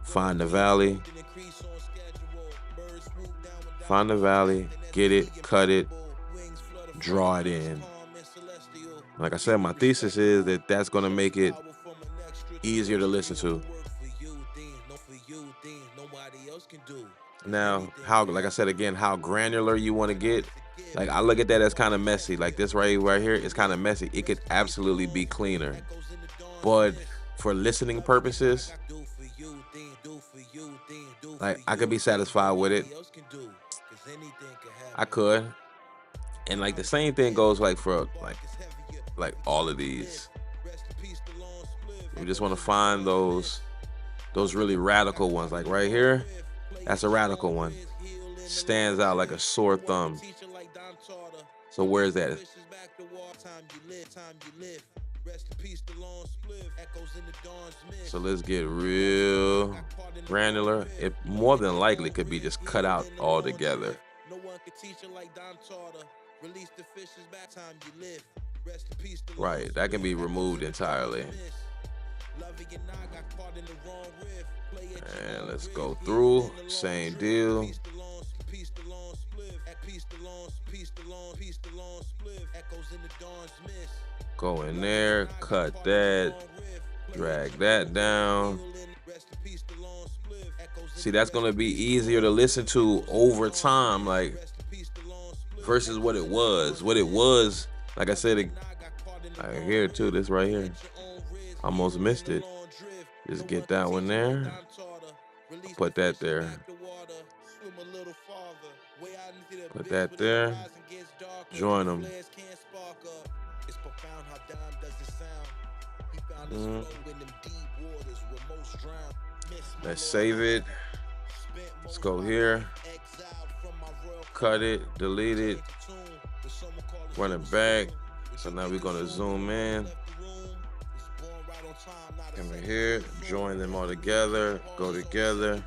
Find the valley. Find the valley, get it, cut it, draw it in. Like I said, my thesis is that that's gonna make it easier to listen to. Now, like I said again, how granular you want to get. Like I look at that as kind of messy. Like this right here is kind of messy. It could absolutely be cleaner. But for listening purposes, like I could be satisfied with it. I could. And like the same thing goes like for like all of these. We just want to find those really radical ones. Like right here, that's a radical one. Stands out like a sore thumb. So where is that? So let's get real granular. It more than likely could be just cut out altogether. Right, that can be removed entirely. And let's go through, same deal. Go in there, cut that, drag that down. See, that's gonna be easier to listen to over time, like versus what it was. What it was, like I said, I hear it too, this right here. Almost missed it. Just get that one there. Put that there. Put that there. Join them. Let's save it. Let's go here. Cut it, delete it, run it back. So now we're gonna zoom in. Come in here, join them all together, go together,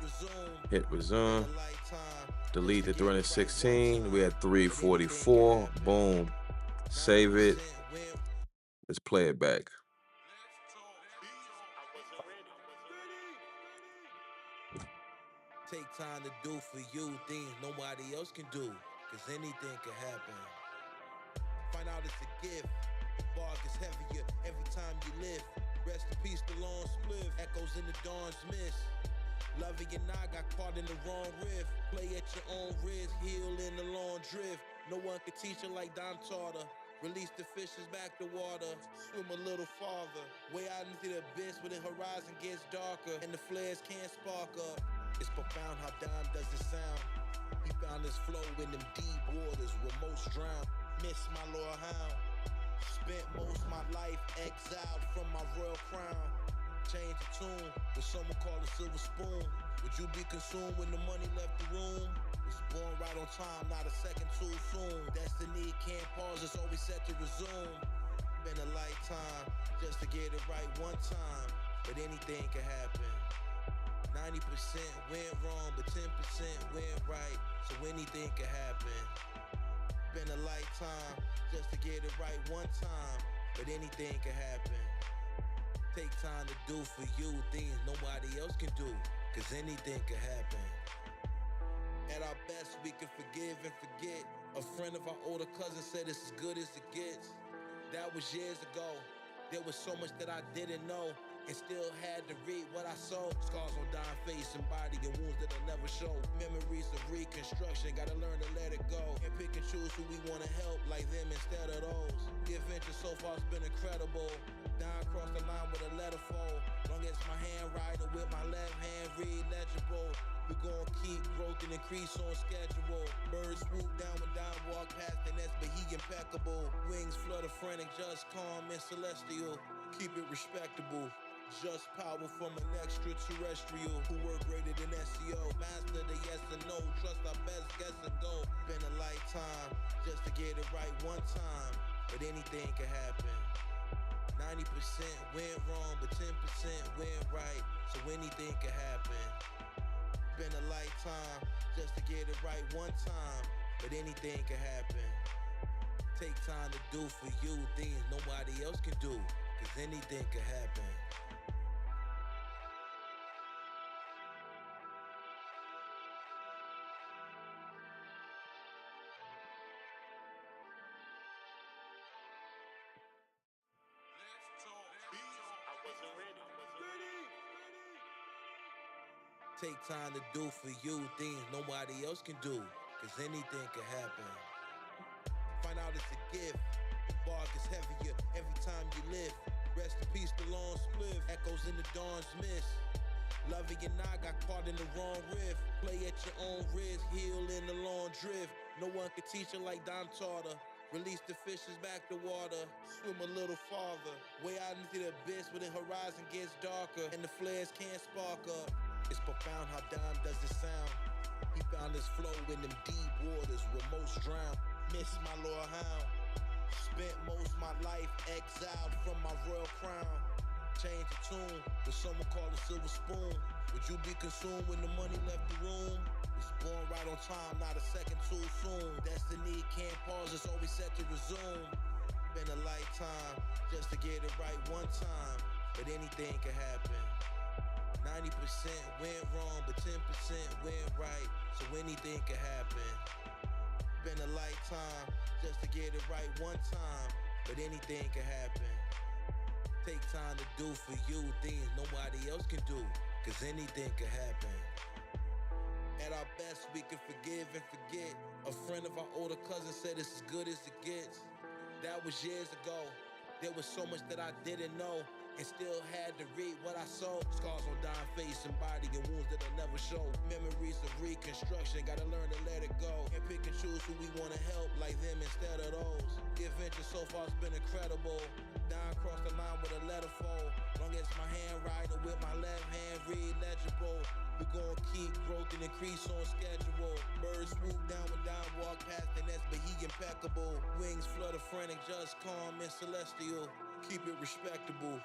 hit resume, delete the 316. We had 344. Boom. Save it. Let's play it back. Take time to do for you things nobody else can do, cause anything can happen. Find out it's a gift. The bar gets heavier every time you live. Rest in peace, the long spliff. Echoes in the dawn's mist. Lovey and I got caught in the wrong riff. Play at your own risk, heal in the long drift. No one could teach her like Don taught her. Release the fishes back to water, swim a little farther. Way out into the abyss where the horizon gets darker and the flares can't spark up. It's profound how Don does it sound. He found his flow in them deep waters where most drown. Miss my Lord Hound. Spent most my life exiled from my royal crown. Change the tune, what someone call a silver spoon. Would you be consumed when the money left the room? Was born right on time, not a second too soon. Destiny can't pause, it's always set to resume. Been a lifetime just to get it right one time, but anything can happen. 90% went wrong, but 10% went right, so anything can happen. Been a lifetime just to get it right one time, but anything can happen. Take time to do for you things nobody else can do, cause anything can happen. At our best we can forgive and forget. A friend of our older cousin said it's as good as it gets. That was years ago. There was so much that I didn't know, and still had to read what I saw. Scars on dying face and body and wounds that I'll never show. Memories of reconstruction, gotta learn to let it go. And pick and choose who we wanna help, like them instead of those. The adventure so far has been incredible. Down across the line with a letter fold. Long Long as my handwriting with my left hand read legible. We gon' keep growth and increase on schedule. Birds swoop down when Don walk past, and that's but he impeccable. Wings flutter frantic, just calm and celestial. Keep it respectable. Just power from an extraterrestrial who work greater than SEO. Master the yes and no, trust our best guess and go. Been a lifetime just to get it right one time, but anything can happen. 90% went wrong, but 10% went right, so anything can happen. Been a lifetime just to get it right one time, but anything can happen. Take time to do for you things nobody else can do, cause anything can happen. Take time to do for you things nobody else can do, cause anything can happen. Find out it's a gift, the bar gets heavier every time you live. Rest in peace, the long spliff, echoes in the dawn's mist. Lovey and I got caught in the wrong riff. Play at your own risk, heal in the long drift. No one can teach her like Don taught her. Release the fishes back to water, swim a little farther. Way out into the abyss where the horizon gets darker and the flares can't spark up. It's profound how Don does it sound. He found his flow in them deep waters where most drown. Miss my Lord Hound. Spent most my life exiled from my royal crown. Change the tune with someone called a silver spoon. Would you be consumed when the money left the room? It's born right on time, not a second too soon. Destiny can't pause, it's always set to resume. Been a lifetime just to get it right one time, but anything can happen. 90% went wrong, but 10% went right, so anything can happen. Been a lifetime just to get it right one time, but anything can happen. Take time to do for you things nobody else can do, cause anything can happen. At our best, we can forgive and forget. A friend of our older cousin said it's as good as it gets. That was years ago. There was so much that I didn't know, and still had to read what I saw. Scars on dying face and body and wounds that I never show. Memories of reconstruction, gotta learn to let it go. And pick and choose who we wanna help, like them instead of those. The adventure so far has been incredible. Down across the line with a letter fold. Long as my handwriting with my left hand read legible. We gon' keep growth and increase on schedule. Birds swoop down when Don walk past, and that's but he impeccable. Wings flutter frantic, just calm and celestial. Keep it respectable.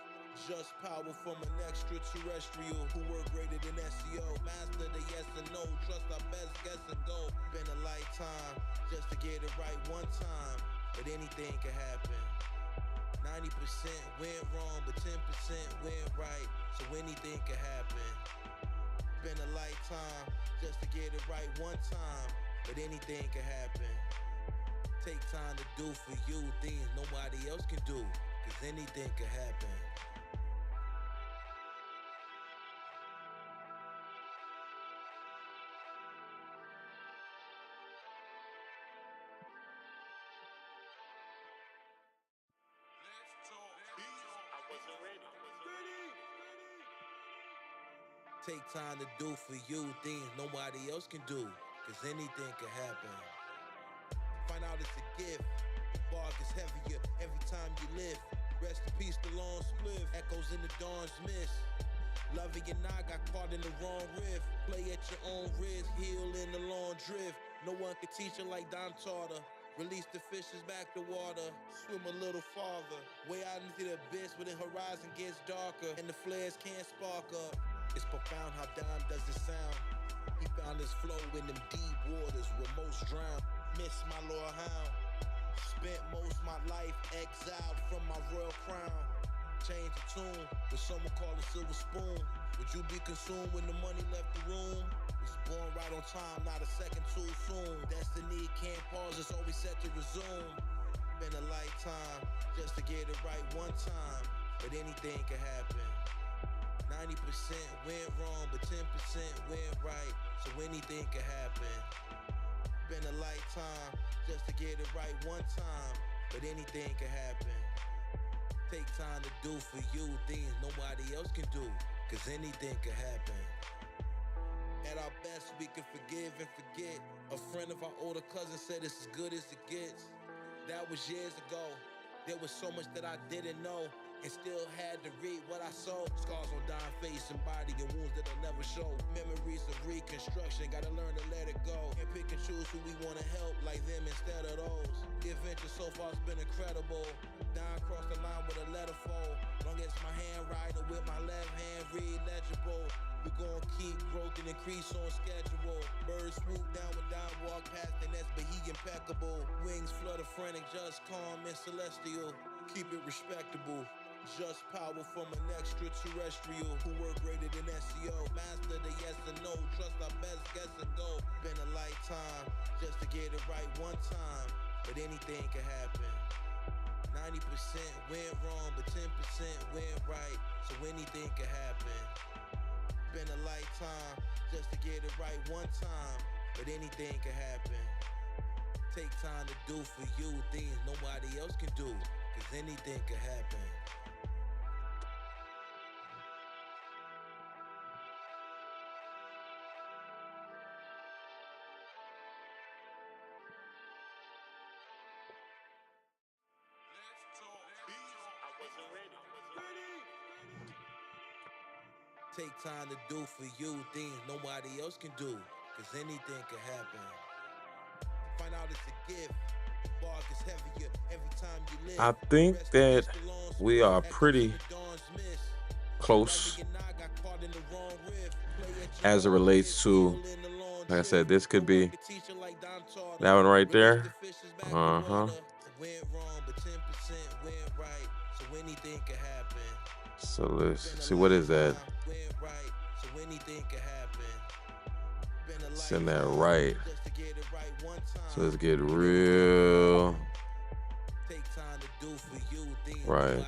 Just power from an extraterrestrial who work greater than SEO. Master the yes and no, trust our best guess and go. Been a lifetime just to get it right one time, but anything can happen. 90% went wrong, but 10% went right, so anything can happen. Been a lifetime just to get it right one time, but anything can happen. Take time to do for you things nobody else can do, cause anything can happen. Take time to do for you things nobody else can do, cause anything can happen. Find out it's a gift, the bar gets heavier every time you live. Rest in peace, the long spliff, echoes in the dawn's mist. Lovey and I got caught in the wrong riff. Play at your own risk, heal in the long drift. No one can teach her like Don taught her. Release the fishes back to water, swim a little farther. Way out into the abyss where the horizon gets darker and the flares can't spark up. It's profound how Don does it sound. He found his flow in them deep waters where most drown. Miss my Lord Hound. Spent most my life exiled from my royal crown. Change the tune with someone called a silver spoon. Would you be consumed when the money left the room? It's born right on time, not a second too soon. Destiny can't pause, it's always set to resume. Been a lifetime just to get it right one time, but anything can happen. 90% went wrong, but 10% went right, so anything can happen. Been a lifetime just to get it right one time, but anything can happen. Take time to do for you things nobody else can do, cause anything can happen. At our best, we can forgive and forget. A friend of our older cousin said it's as good as it gets. That was years ago. There was so much that I didn't know, and still had to read what I saw. Scars on dying face and body, and wounds that'll never show. Memories of reconstruction, gotta learn to let it go. And pick and choose who we wanna help, like them instead of those. The adventure so far has been incredible. Now I cross the line with a letter fold. Long as my handwriting with my left hand read legible. We gon' keep growth and increase on schedule. Birds swoop down with down, walk past the nest, but he impeccable. Wings flutter frantic, just calm and celestial. Keep it respectable. Just power from an extraterrestrial who work greater than SEO. Master the yes and no, trust our best guess and go. Been a lifetime just to get it right one time, but anything can happen. 90% went wrong, but 10% went right, so anything can happen. Been a lifetime just to get it right one time, but anything can happen. Take time to do for you things nobody else can do, cause anything can happen. Take time to do for you things nobody else can do, cause anything can happen. Find out it's a gift. The bar gets heavier every time you live. I think that we are pretty close as it relates to, like I said, this could be that one right there. So let's see, what is that? Send that right. So let's get real. Right.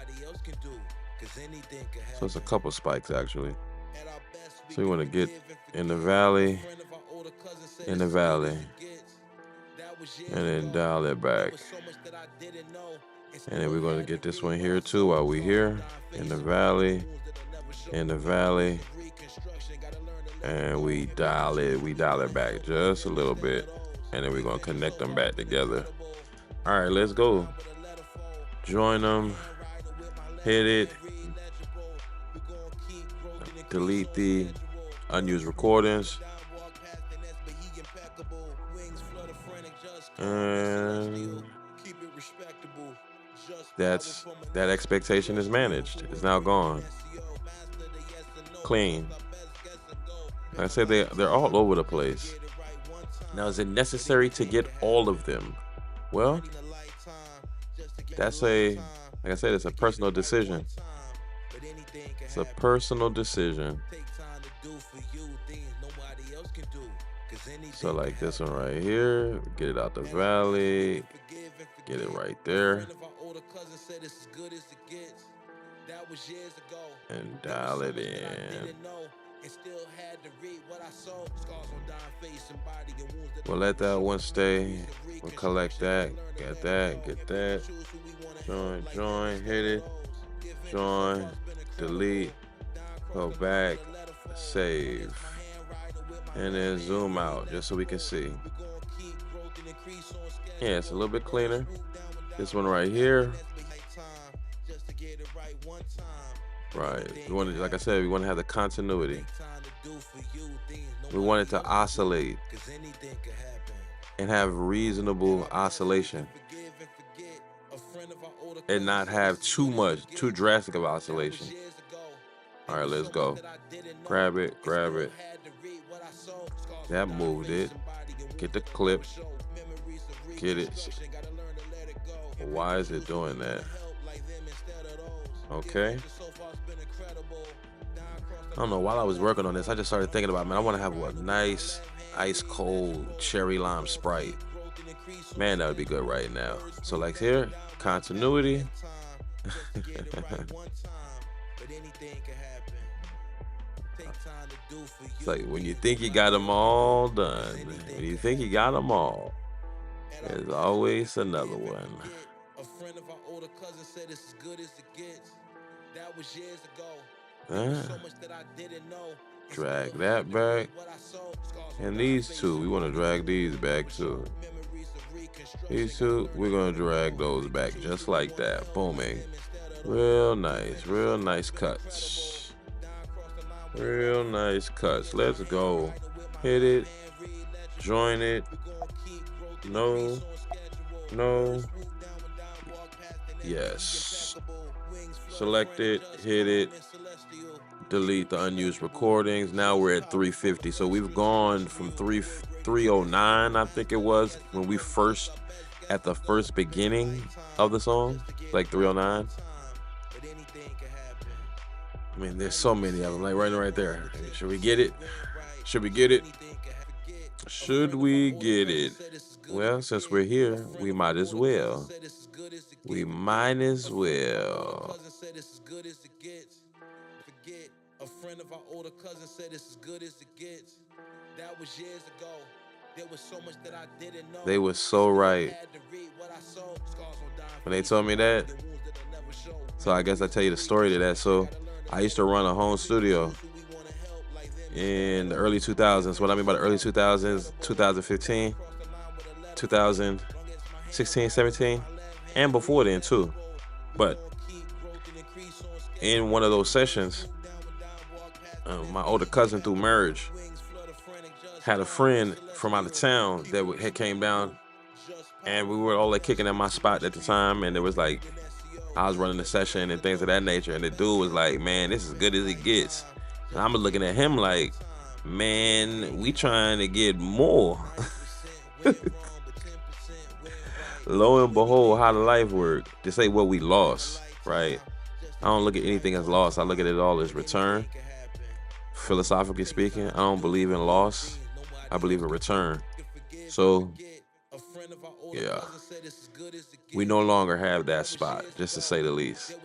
So it's a couple spikes actually. So you want to get in the valley, and then dial it back. And then we're going to get this one here too while we're here. In the valley, and we dial it back just a little bit. And then we're going to connect them back together. All right, let's go. Join them, hit it, delete the unused recordings, and that expectation is managed. It's now gone. Clean. Like I said, they're all over the place. Now, is it necessary to get all of them? Well, like I said, it's a personal decision. It's a personal decision. So like this one right here, get it out the valley, get it right there, and dial it in. We'll let that one stay. We'll collect that, get that. Join, hit it, join, delete, go back, save, and then zoom out just so we can see. Yeah, it's a little bit cleaner. This one right here. Right. We want to, like I said, we want to have the continuity. We want it to oscillate and have reasonable oscillation, and not have too drastic of oscillation. All right, let's go. Grab it. That moved it. Get the clip. Get it. Why is it doing that? Okay. I don't know, while I was working on this, I just started thinking about, man, I want to have a nice ice cold cherry lime Sprite. Man, that would be good right now. So like here, continuity. It's like when you think you got them all done, when you think you got them all, there's always another one. A friend of our older cousin said it's as good as it gets. That was years ago. So much that I didn't know. Drag that back. And these two, we want to drag these back too. These two, we're going to drag those back just like that. Booming. Real nice cuts. Real nice cuts. Let's go. Hit it. Join it. No. Yes. Select it. Hit it. Delete the unused recordings. Now we're at 350. So we've gone from 309, I think it was, when we first, at the first beginning of the song, like 309. I mean, there's so many of them, like right there. Should we get it? Should we get it? Should we get it? Well, since we're here, we might as well. We might as well. A friend of our older cousin said it's as good as it gets. That was years ago. There was so much that I didn't know. They were so right when they told me that. So I guess I tell you the story to that. So I used to run a home studio in the early 2000s. What I mean by the early 2000s, 2015, 2016, 17, and before then too. But in one of those sessions, my older cousin through marriage had a friend from out of town that had came down, and we were all like kicking at my spot at the time, and it was like I was running the session and things of that nature, and the dude was like, man, this is as good as it gets. And I'm looking at him like, man, we trying to get more. Lo and behold, how the life work. This ain't what we lost, right? I don't look at anything as lost. I look at it all as return. Philosophically speaking, I don't believe in loss. I believe in return. So, yeah, we no longer have that spot, just to say the least.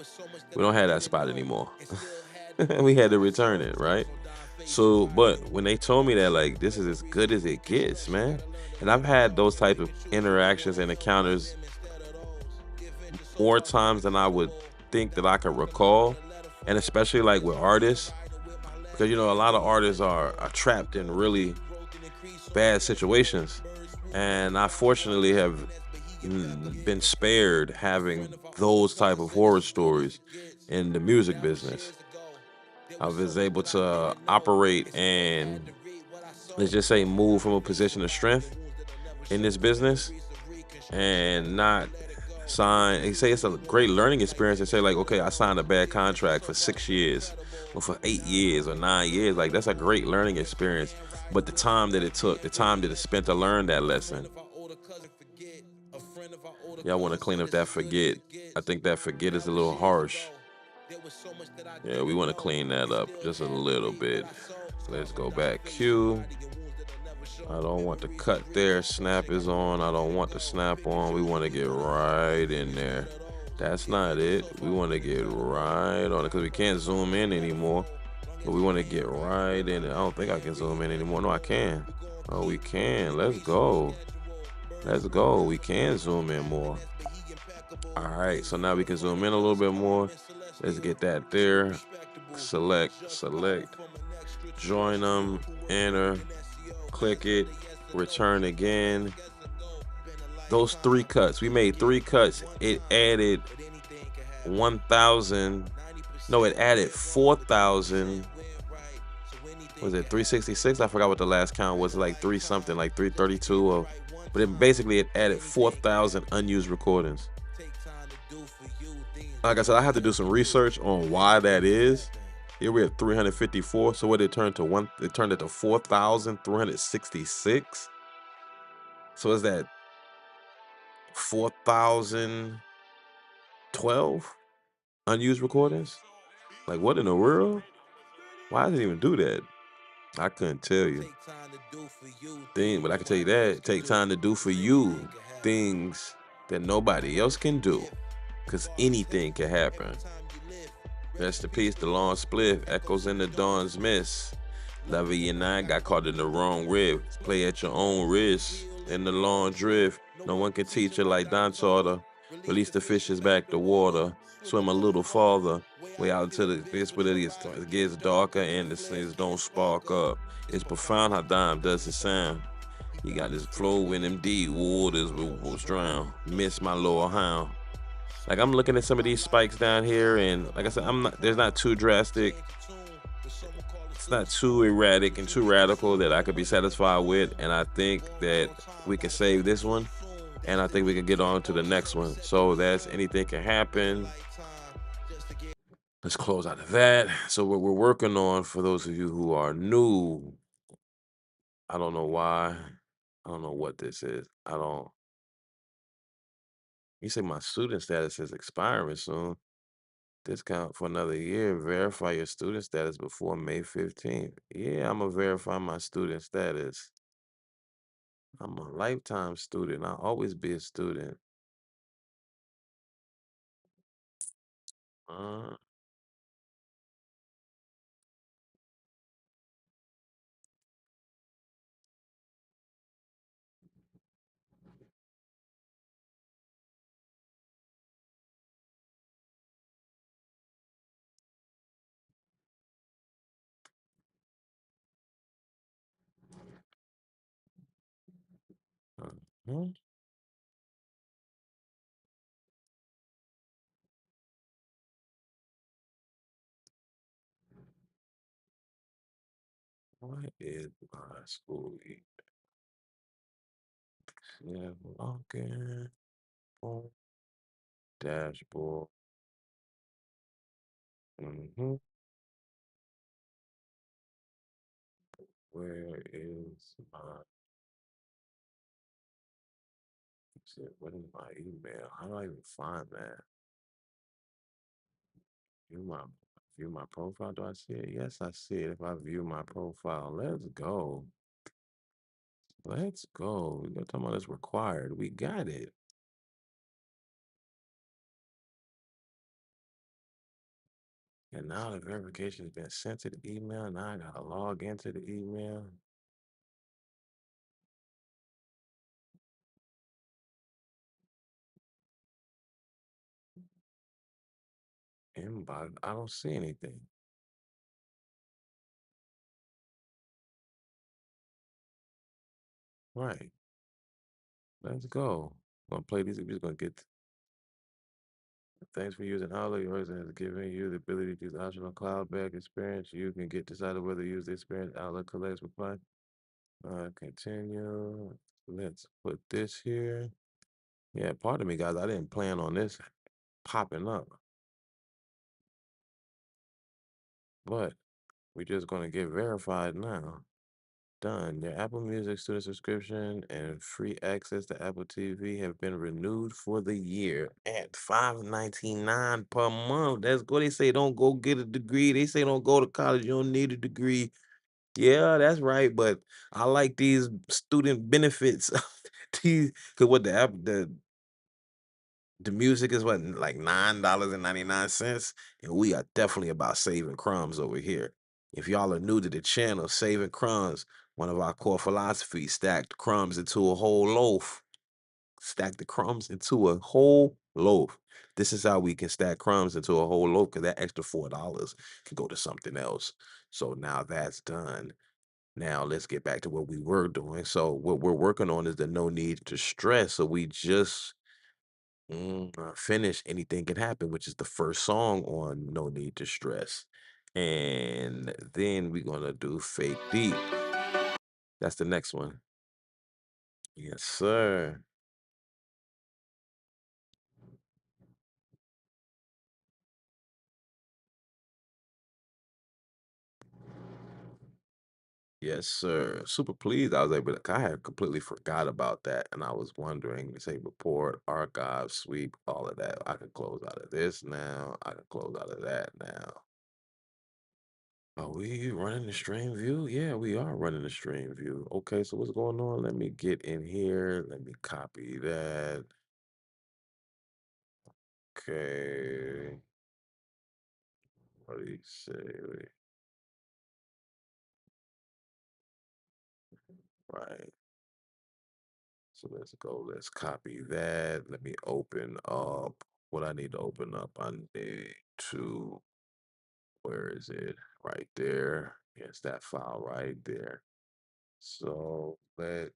We don't have that spot anymore. We had to return it, right? So, but when they told me that, like, this is as good as it gets, man. And I've had those type of interactions and encounters more times than I would think that I can recall. And especially like with artists, because, you know, a lot of artists are trapped in really bad situations. And I fortunately have been spared having those type of horror stories in the music business. I was able to operate and, let's just say, move from a position of strength in this business and not sign. They say it's a great learning experience and say like, okay, I signed a bad contract for 6 years or for 8 years or 9 years. Like, that's a great learning experience. But the time that it took, the time that it spent to learn that lesson. Y'all want to clean up that forget. I think that forget is a little harsh. Yeah, we want to clean that up just a little bit. Let's go back. Q. I don't want the cut there. Snap is on. I don't want the snap on. We want to get right in there. That's not it. We want to get right on it because we can't zoom in anymore. But we want to get right in it. I don't think I can zoom in anymore. No, I can. Oh, we can. Let's go. Let's go. We can zoom in more. All right. So now we can zoom in a little bit more. Let's get that there. Select. Join them. Enter. Click it. Return again. Those 3 cuts. We made 3 cuts. It added 1,000. No, it added 4,000. Was it 366? I forgot what the last count was. Like 3 something, like 332. Or, but it added 4,000 unused recordings. Like I said, I have to do some research on why that is. Here we're at 354. So what it turned to it turned it to 4,366. So is that 4,012 unused recordings? Like, what in the world? Why did it even do that? I couldn't tell you. But I can tell you that. Take time to do for you things that nobody else can do. Because anything can happen. Rest in peace, the long split. Echoes in the dawn's mist. Lovey and I got caught in the wrong rib. Play at your own risk. In the long drift. No one can teach you like Don taught her. Release the fishes back to water. Swim a little farther. Way out into the visibility. It gets darker and the things don't spark up. It's profound how Dime does the sound. He got his flow in them deep waters was drown. Miss my lower hound. Like I'm looking at some of these spikes down here, and like I said, I'm not. There's not too drastic. It's not too erratic and too radical that I could be satisfied with, and I think that we can save this one, and I think we can get on to the next one. So that's anything can happen. Let's close out of that. So what we're working on, for those of you who are new, I don't know why. I don't know what this is. I don't. You say my student status is expiring soon. Discount for another year. Verify your student status before May 15th. Yeah, I'm gonna verify my student status. I'm a lifetime student. I'll always be a student. Uh, mhm. What is my school email? Login, boom, dashboard. hmm Where is my what is my email? How do I even find that? View my view my profile. Do I see it? Yes, I see it. If I view my profile, let's go. Let's go. We're talking about it's required. We got it. And now the verification has been sent to the email. Now I gotta log into the email. Inbox. I don't see anything. Right. Let's go. Gonna play these. We're just gonna get. Thanks for using Outlook. Yours has given you the ability to use optional cloud back experience. You can get decided whether to use the experience Outlook collects reply. Continue. Let's put this here. Yeah, pardon me, guys. I didn't plan on this popping up, but we're just gonna get verified now. Done. Your Apple Music student subscription and free access to Apple TV have been renewed for the year at $5.99 per month. That's what they say. Don't go get a degree. They say don't go to college. You don't need a degree. Yeah, that's right. But I like these student benefits. These, cause what the music is what, like $9.99, and we are definitely about saving crumbs over here. If y'all are new to the channel, saving crumbs, one of our core philosophies, stack the crumbs into a whole loaf. Stack the crumbs into a whole loaf. This is how we can stack crumbs into a whole loaf, because that extra $4 can go to something else. So now that's done. Now let's get back to what we were doing. So what we're working on is the no need to stress. So we just finish Anything Can Happen, which is the first song on No Need to Stress. And then we're gonna do Fake Deep. That's the next one. Yes, sir. Yes, sir. Super pleased. I was able to, I had completely forgot about that. And I was wondering, say report, archive, sweep, all of that. I can close out of this now. I can close out of that now. Are we running the stream view? Yeah, we are running the stream view. Okay, so what's going on? Let me get in here. Let me copy that. Okay. What do you say? Right. So let's go. Let's copy that. Let me open up what I need to open up. I need to, where is it? Right there. Yes, that file right there. So let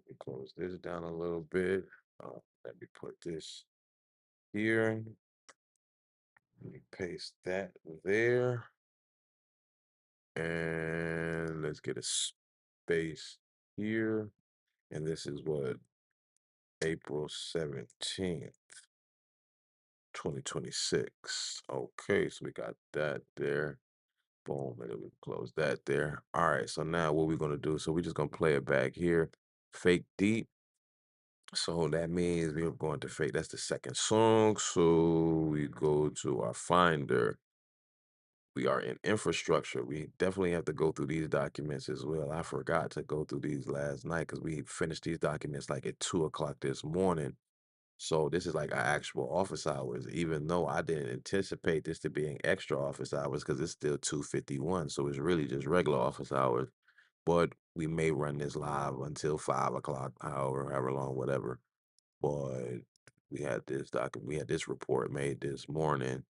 me close this down a little bit. Let me put this here. Let me paste that there. And let's get a space here. And this is what, April 17th, 2026. Okay, so we got that there. Boom, and then we close that there. All right, so now what we're gonna do, so we're just gonna play it back here. Fake deep. So that means we're going to fake. That's the second song. So we go to our finder. We are in infrastructure. We definitely have to go through these documents as well. I forgot to go through these last night because we finished these documents like at 2 o'clock this morning. So this is like our actual office hours, even though I didn't anticipate this to be an extra office hours because it's still 2:51. So it's really just regular office hours. But we may run this live until 5 o'clock, however long, whatever. But we had this report made this morning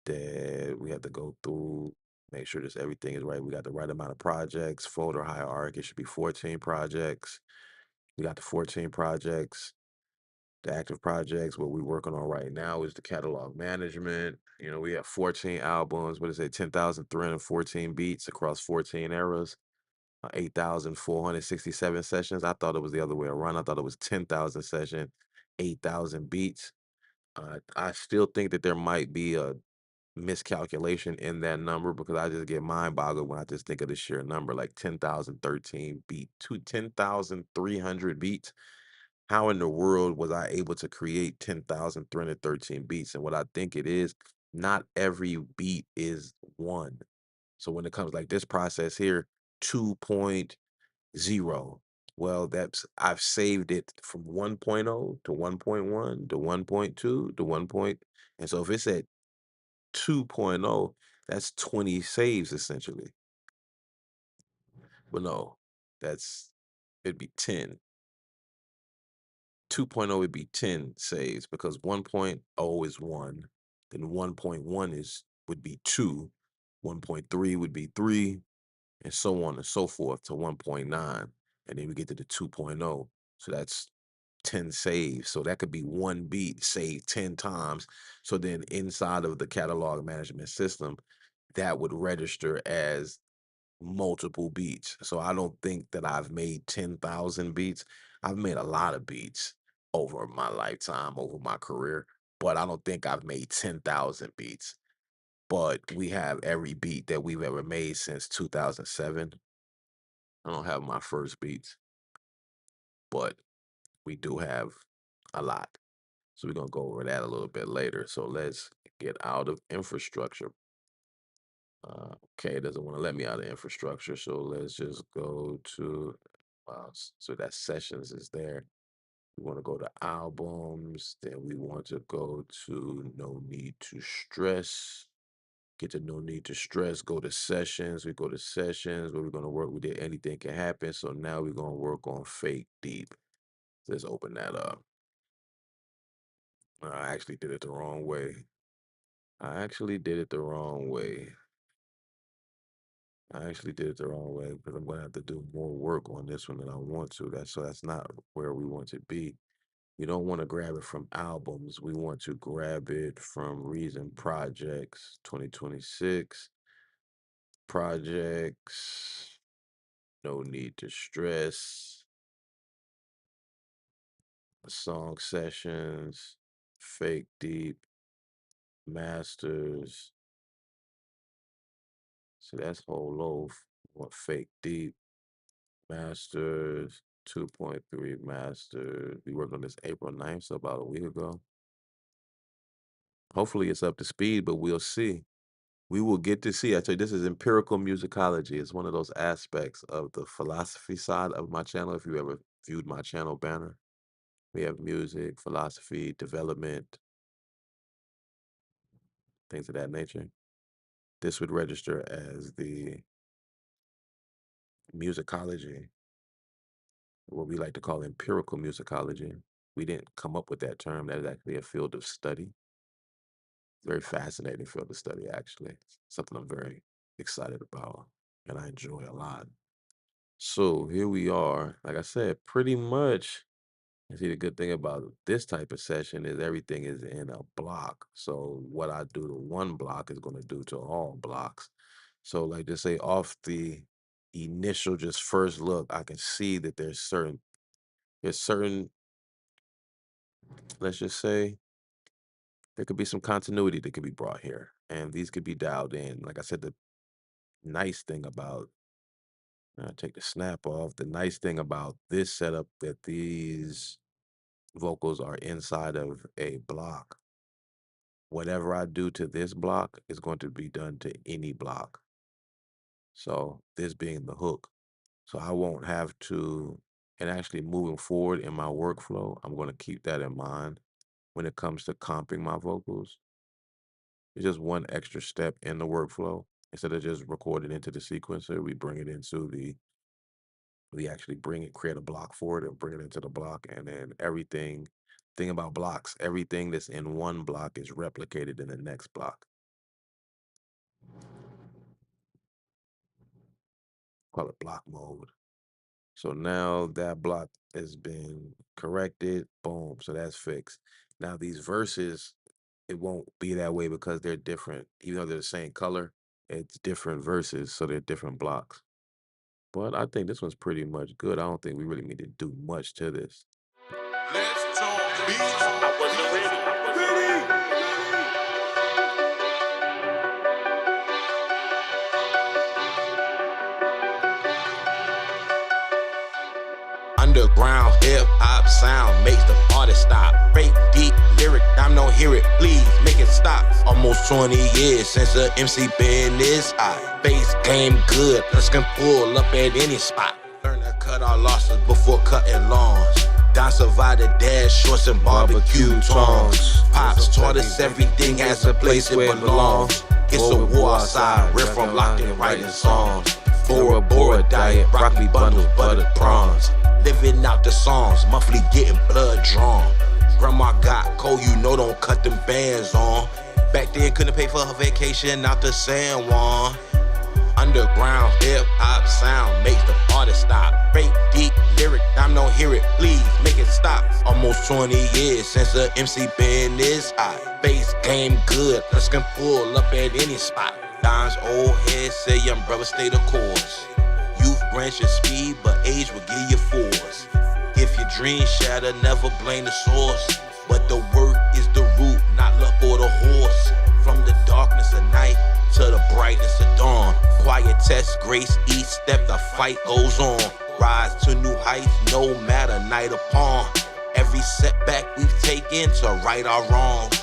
that we had to go through, make sure this everything is right. We got the right amount of projects, folder hierarchy. It should be 14 projects. We got the 14 projects. The active projects, what we're working on right now is the catalog management. We have 14 albums, what is it, 10,314 beats across 14 eras, 8,467 sessions. I thought it was the other way around. I thought it was 10,000 session, 8,000 beats. I still think that there might be a miscalculation in that number because I just get mind boggled when I just think of the sheer number, like 10,013 beat to 10,300 beats. How in the world was I able to create 10,313 beats? And what I think it is, not every beat is one. So when it comes like this process here, 2.0. Well, I've saved it from 1.0 to 1.1 to 1.2 to 1 point. And so if it's at 2.0, that's 20 saves essentially. But no, that's it'd be 10. 2.0 would be 10 saves because 1.0 is 1, then 1.1 would be 2, 1.3 would be 3, and so on and so forth to 1.9. And then we get to the 2.0. So that's 10 saves. So that could be one beat saved 10 times. So then inside of the catalog management system, that would register as multiple beats. So I don't think that I've made 10,000 beats. I've made a lot of beats over my lifetime, over my career, but I don't think I've made 10,000 beats. But we have every beat that we've ever made since 2007. I don't have my first beats, but we do have a lot. So we're going to go over that a little bit later. So let's get out of infrastructure. Okay, it doesn't want to let me out of infrastructure. So let's just go to, so that sessions is there. We want to go to albums. Then we want to go to No Need to Stress. Get to No Need to Stress. Go to sessions. We go to sessions where we're going to work. We did Anything Can Happen. So now we're going to work on Fake Deep. Let's open that up. I actually did it the wrong way. I actually did it the wrong way. I actually did it the wrong way because I'm gonna have to do more work on this one than I want to. That's not where we want to be. We don't want to grab it from albums. We want to grab it from Reason Projects 2026 projects. No Need to Stress. Song sessions. Fake Deep. Masters. So that's Whole Loaf. We want Fake Deep. Masters, 2.3 Masters. We worked on this April 9th, so about a week ago. Hopefully it's up to speed, but we'll see. We will get to see. I tell you, this is empirical musicology. It's one of those aspects of the philosophy side of my channel. If you ever viewed my channel banner, we have music, philosophy, development, things of that nature. This would register as the musicology. what we like to call empirical musicology. We didn't come up with that term. That is actually a field of study. Very fascinating field of study, actually. Something I'm very excited about and I enjoy a lot. So here we are. Like I said, pretty much. And see, the good thing about this type of session is everything is in a block. So what I do to one block is going to do to all blocks. So like just say off the initial just first look, I can see that there's certain, let's just say there could be some continuity that could be brought here. And these could be dialed in. Like I said, the nice thing about take the snap off. The nice thing about this setup that these vocals are inside of a block. Whatever I do to this block is going to be done to any block. So this being the hook. So I won't have to, and actually moving forward in my workflow, I'm going to keep that in mind when it comes to comping my vocals. It's just one extra step in the workflow. Instead of just recording into the sequencer, we bring it into we actually create a block for it and bring it into the block. And then thing about blocks, everything that's in one block is replicated in the next block. Call it block mode. So now that block has been corrected. Boom. So that's fixed. Now these verses, it won't be that way because they're different. Even though they're the same color, it's different verses. So they're different blocks. But I think this one's pretty much good. I don't think we really need to do much to this. Let's talk beats. I wasn't ready. Underground hip hop sound makes the party stop. Break deep lyric, I'm don't hear it, please make it stop. Almost 20 years since the MC been this high. Bass game good, us can pull up at any spot. Learn to cut our losses before cutting lawns. Don Survivor, dash shorts and barbecue tongs. Pops taught us everything has a place it belongs. It's a war outside, we're from locked in writing songs. Bora Bora diet, broccoli bundles, buttered prawns. Living out the songs, monthly getting blood drawn. Grandma got cold, you know don't cut them bands on. Back then couldn't pay for her vacation out to San Juan. Underground hip hop sound makes the party stop. Break deep lyric, I'm don't hear it, please make it stop. Almost 20 years since the MC been this high. Bass game good, us can pull up at any spot. Don's old head say young brother stay the course. Youth grants your speed, but age will give you force. If your dreams shatter, never blame the source. But the work is the root, not luck or the horse. From the darkness of night to the brightness of dawn. Quiet test, grace, each step, the fight goes on. Rise to new heights, no matter night upon. Every setback we've taken to right our wrongs.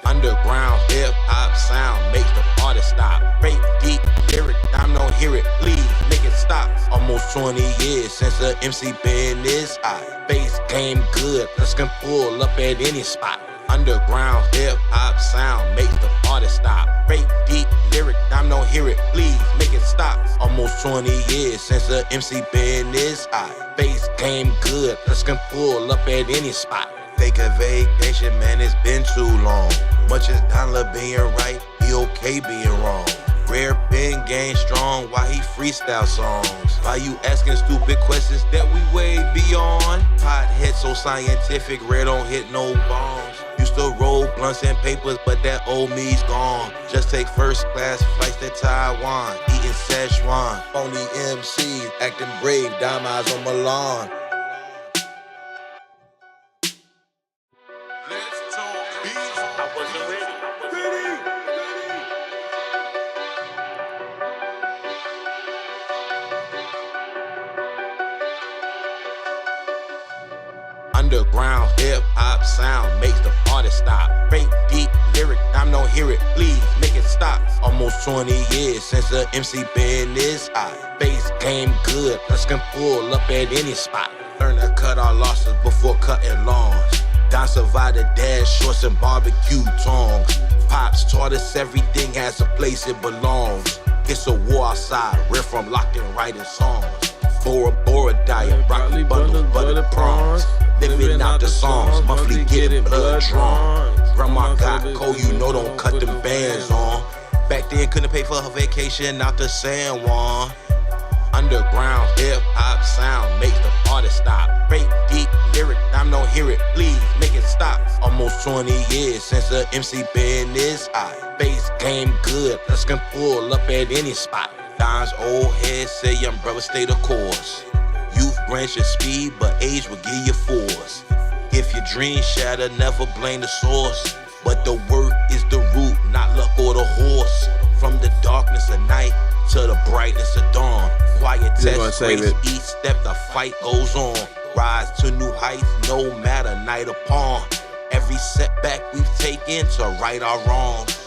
Underground hip hop sound makes the party stop. Break deep lyric, I'm don't hear it, please make it stop. Almost 20 years since the MC been this high. Bass game good, us can pull up at any spot. Underground hip hop sound makes the party stop. Break deep lyric, I'm don't hear it, please make it stop. Almost 20 years since the MC been this high. Bass game good, us can pull up at any spot. Take a vacation, man, it's been too long. Much as Dollar being right, he okay being wrong. Rare pen game strong, why he freestyle songs? Why you asking stupid questions that we way beyond? Pothead so scientific, rare don't hit no bombs. Used to roll blunts and papers, but that old me's gone. Just take first class flights to Taiwan, eating Szechuan. Phony MCs acting brave, dime eyes on Milan. Underground hip hop sound makes the party stop. Break deep lyric, I'm don't hear it, please make it stop. Almost 20 years since the MC been this high. Bass game good, us can pull up at any spot. Learn to cut our losses before cutting lawns. Don Survivor, dash shorts and barbecue tongs. Pops taught us everything has a place it belongs. It's a war outside, we're from locked in writing songs. Bora Bora diet, broccoli Broccoli bundles, bundles, buttered butter prawns. prawns. Living out the songs, monthly getting blood drawn. Grandma got said cold, you know, don't cut them bands on. Back then, couldn't pay for her vacation out to San Juan. Underground hip hop sound makes the party stop. Great deep lyric, I'm don't hear it, please make it stop. Almost 20 years since the MC been this high. Bass game good, let's can pull up at any spot. Don's old head say young brother stay the course. Youth grants your speed, but age will give you force. If your dreams shatter, never blame the source. But the work is the root, not luck or the horse. From the darkness of night to the brightness of dawn. Quiet test, grace, each step the fight goes on. Rise to new heights, no matter night or pawn. Every setback we've taken to right our wrongs.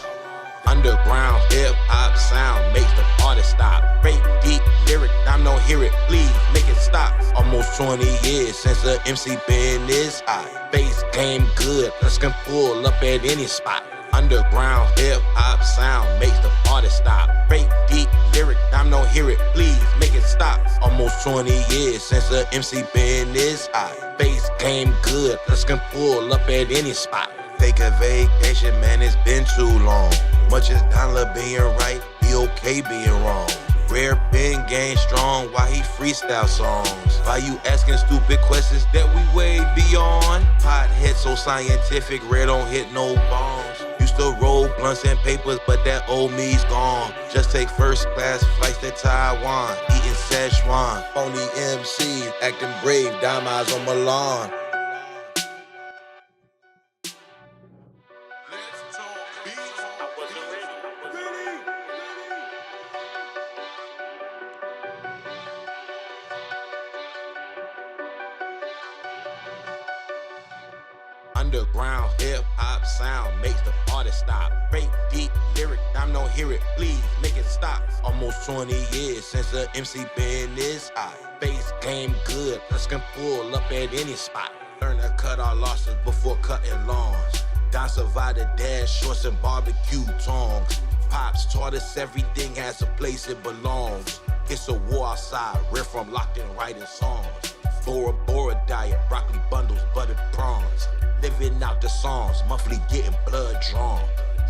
Underground hip hop sound makes the party stop. Great deep lyric, I'm don't hear it, please make it stop. Almost 20 years since the MC been this high. Bass game good, let's can pull up at any spot. Underground hip hop sound makes the party stop. Great deep lyric, I'm don't hear it, please make it stop. Almost 20 years since the MC been this high. Bass game good, let's can pull up at any spot. Take a vacation, man, it's been too long. Much as Donla being right, be okay being wrong. Rare pen game strong, why he freestyle songs? Why you asking stupid questions that we way beyond? Pothead so scientific, rare don't hit no bombs. Used to roll blunts and papers, but that old me's gone. Just take first class flights to Taiwan, eating Szechuan. Phony MCs acting brave, dime eyes on Milan. Underground hip hop sound makes the party stop. Great deep lyric, I'm don't hear it, please make it stop. Almost 20 years since the MC been this high. Bass game good, let's can pull up at any spot. Learn to cut our losses before cutting lawns. Don survived the dash, shorts and barbecue tongs. Pops taught us everything has a place it belongs. It's a war outside, we're from locked in writing songs. Bora Bora diet, broccoli bundles, buttered prawns. Living out the songs, monthly getting blood drawn.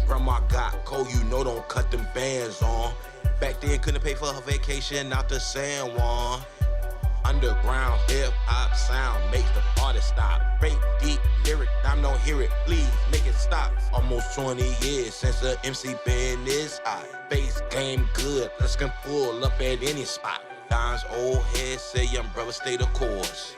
Grandma got cold, you know, don't cut them bands on. Back then couldn't pay for her vacation out to San Juan. Underground hip hop sound makes the party stop. Great deep lyric, I'm don't hear it, please make it stop. Almost 20 years since the MC been this high. Bass game good, let's can pull up at any spot. Don's old head say young brother stay the course.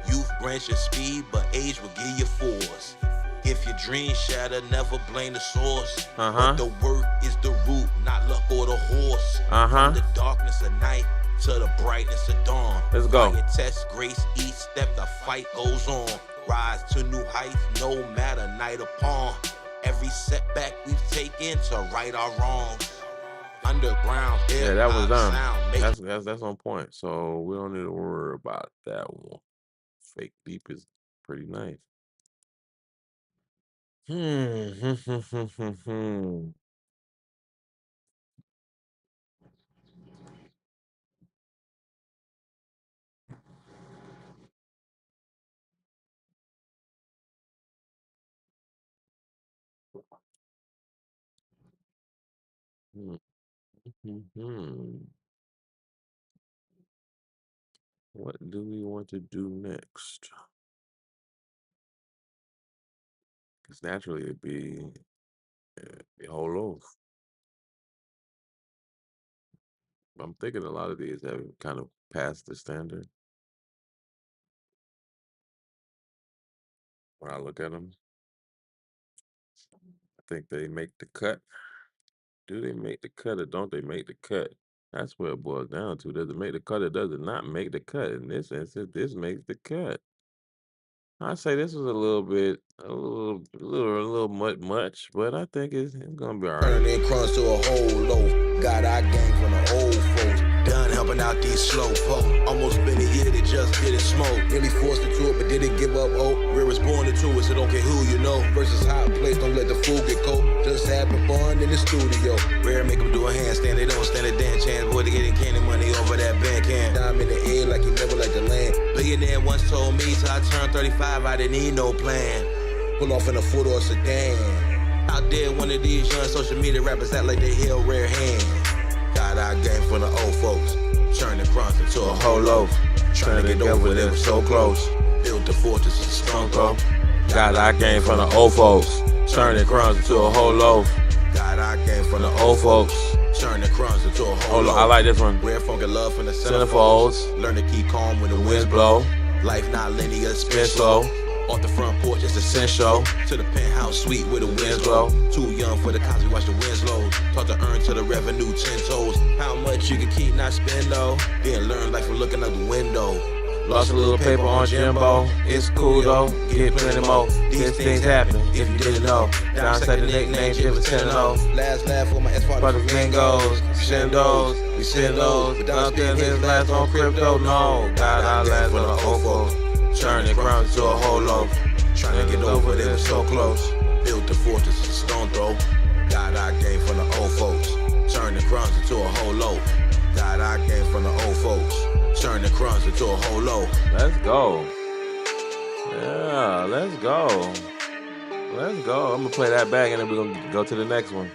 Youth grants your speed, but age will give you force. If your dreams shatter, never blame the source. But the work is the root, not luck or the horse. From the darkness of night to the brightness of dawn. Let's go. Quiet test, grace, each step the fight goes on. Rise to new heights, no matter night or pawn. Every setback we've taken to right our wrongs. Underground hip Yeah, that was hop done. sound makes That's on point. So we don't need to worry about that one. Fake beep is pretty nice. What do we want to do next? Because naturally it'd be a whole loaf. I'm thinking a lot of these have kind of passed the standard when I look at them. I think they make the cut. Do they make the cut or don't they make the cut? That's what it boils down to. Does it make the cut or does it not make the cut? In this instance, this makes the cut. I say this was a little bit a little much, but I think it's gonna be all right. Turning crumbs to a whole loaf. Got our gang from the old folks. Done helping out these slow folk. Almost been a year that just didn't smoke. Nearly forced into it, but didn't give up hope. Real was born into it, so don't care who you know. Versus hot place, don't let the food get cold. Just having fun in the studio. Rare make them do a handstand, they don't stand a damn chance. Boy, they getting candy money over that bank can. Dime in the air like you never like the land. Billionaire once told me, till I turned 35, I didn't need no plan. Pull off in a foot or a sedan. Out there, one of these young social media rappers act like they held rare hands. Got our game from the old folks. Turn the crumbs into a whole loaf. Trying to get over them so close. Built the fortress of stone throw. Got our game from the old folks. Turn the crumbs into a whole loaf. Got our game from the Old folks. Turn the crumbs into a whole loaf. I like this one. Rare funk and love from the Centerfolds. centerfolds. Learn to keep calm when the winds Winds blow. blow. Life not linear, spin Spin slow. slow. Off the front porch, it's essential. To the penthouse suite where the winds blow. Too young for the cops, we watch the winds low. Taught to earn to the revenue 10 toes. How much you can keep, not spend though. Then learn life from looking out the window. Lost a little paper on Jimbo. It's cool though. Get plenty more. These things happen if you didn't know. Downside the nickname, Jim was 10-0. Last laugh for my ex-partner Part of Mingos, Shendos, we send those. But don't spend his last on crypto, no. Got our last on the old folks. Turn the crumbs to a whole loaf. Trying to get over it, was so close. Built the fortress of stone throw. Got our game from the old folks. Turn the crumbs into a whole loaf. Got our game from the old folks. Turn the crumbs into a whole loaf. Let's go. Yeah, let's go. Let's go. I'm gonna play that back and then we're gonna go to the next one.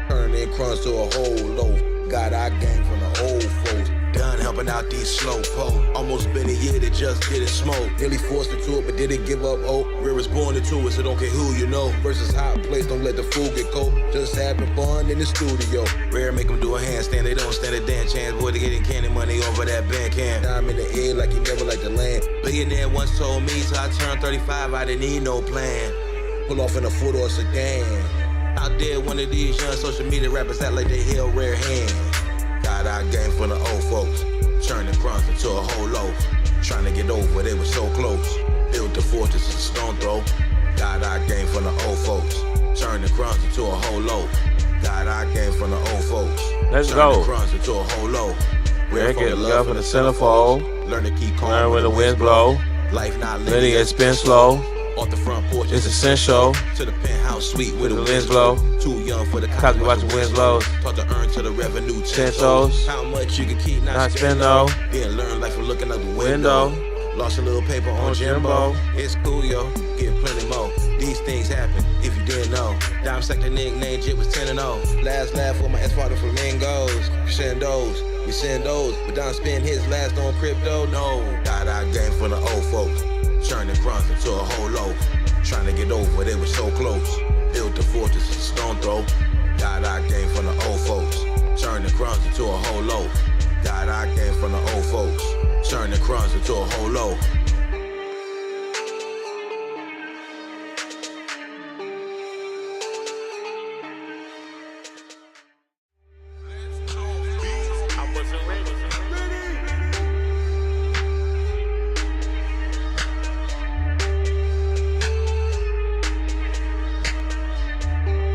Turning crumbs to a whole loaf. Got our gang from the old folks. Done helping out these slow folk. Almost been a year that just didn't smoke. Nearly forced into it, but didn't give up hope. Real was born into it, so don't care who you know. Versus hot place, don't let the food get cold. Just having fun in the studio. Rare make them do a handstand, they don't stand a damn chance. Boy, they getting candy money over that bank can. Dime in the air like you never like the land. Billionaire once told me, till I turned 35, I didn't need no plan. Pull off in a foot or a sedan. Out there, one of these young social media rappers act like they held rare hands. Got our game from the old folks. Turning crumbs into a whole loaf. Trying to get over it, they were so close. Built the fortress of stone throw. Got our game from the old folks. Turning crumbs into a whole loaf. Got our game from the old folks. Let's Turning go. crumbs into a whole loaf. Rare get love from the centerfold. Learn to keep calm Learn when the winds blow. Life not Linear spin slow. Off the front porch, It's essential. to the penthouse suite where the The winds winds blow. blow. Too young for the Cops be watching winds blows. Taught to earn to the revenue 10 10 toes. toes. How much you can keep, not Not spend spend though. though. Then learn life from looking out the window. Lost a little paper on Jimbo. It's cool, yo. Get plenty more. These things happen if you didn't know. Dime sack the nickname, Jit was 10-0. Last laugh for my ex-partner Flamingos. Shendos, we send those. But Don spend his last on crypto, no. Got our game from the old folks. Turning crumbs into a whole loaf. Trying to get over it, they were so close. Built the fortress of stone throw. Got our game from the old folks. Turn the crumbs into a whole loaf. Got our game from the old folks. Turn the crumbs into a whole loaf.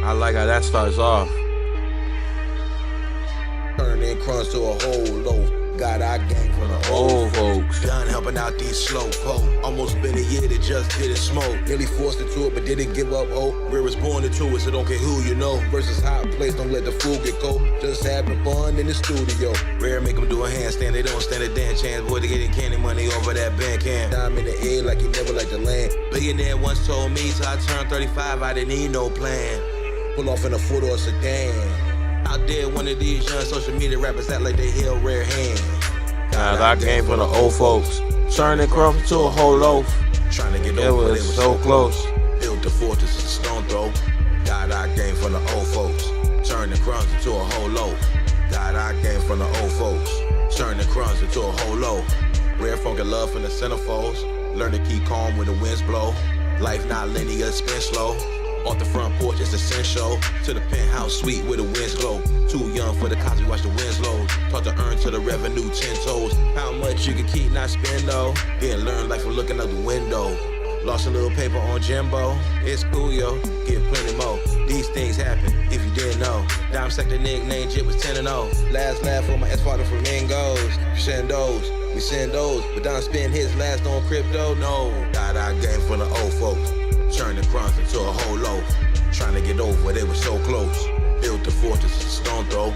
I like how that starts off. Turning crumbs to a whole loaf. Got our gang from the Old folks. Done helping out these slow folk. Almost been a year that just didn't smoke. Nearly forced into it, but didn't give up hope. Real was born into it, so don't care who you know. Versus hot place, don't let the food get cold. Just having fun in the studio. Rare make them do a handstand, they don't stand a damn chance. Boy, they getting candy money over that bank can. Dime in the air like you never like the land. Billionaire once told me, till I turned 35, I didn't need no plan. Pull off in a foot or a sedan. Out there, one of these young social media rappers act like they held rare hands. Got our game from the old folks. Turning crumbs to a whole loaf. Trying to get It over it, was so close. Built the fortress of stone throw. Got our game from the old folks. Turn the crumbs into a whole loaf. Got our game from the old folks. Turn the crumbs into a whole loaf. Rare funk and love from the centerfolds. Learn to keep calm when the winds blow. Life not linear, spin slow. Off the front porch, it's essential. To the penthouse suite where the winds glow. Too young for the cops, we watch the winds low. Taught to earn to the revenue 10 toes. How much you can keep, not spend though. Then learn life from looking out the window. Lost a little paper on Jimbo. It's cool, yo. Get plenty more. These things happen if you didn't know. Dime sector nickname, Jit was 10-0. Last laugh for my ex-father flamingos. Crescendos, we send those. But Don spend his last on crypto, no. Got our game from the old folks. Turned the crumbs into a whole loaf. Trying to get over, they were so close. Built the fortress, a stone throw.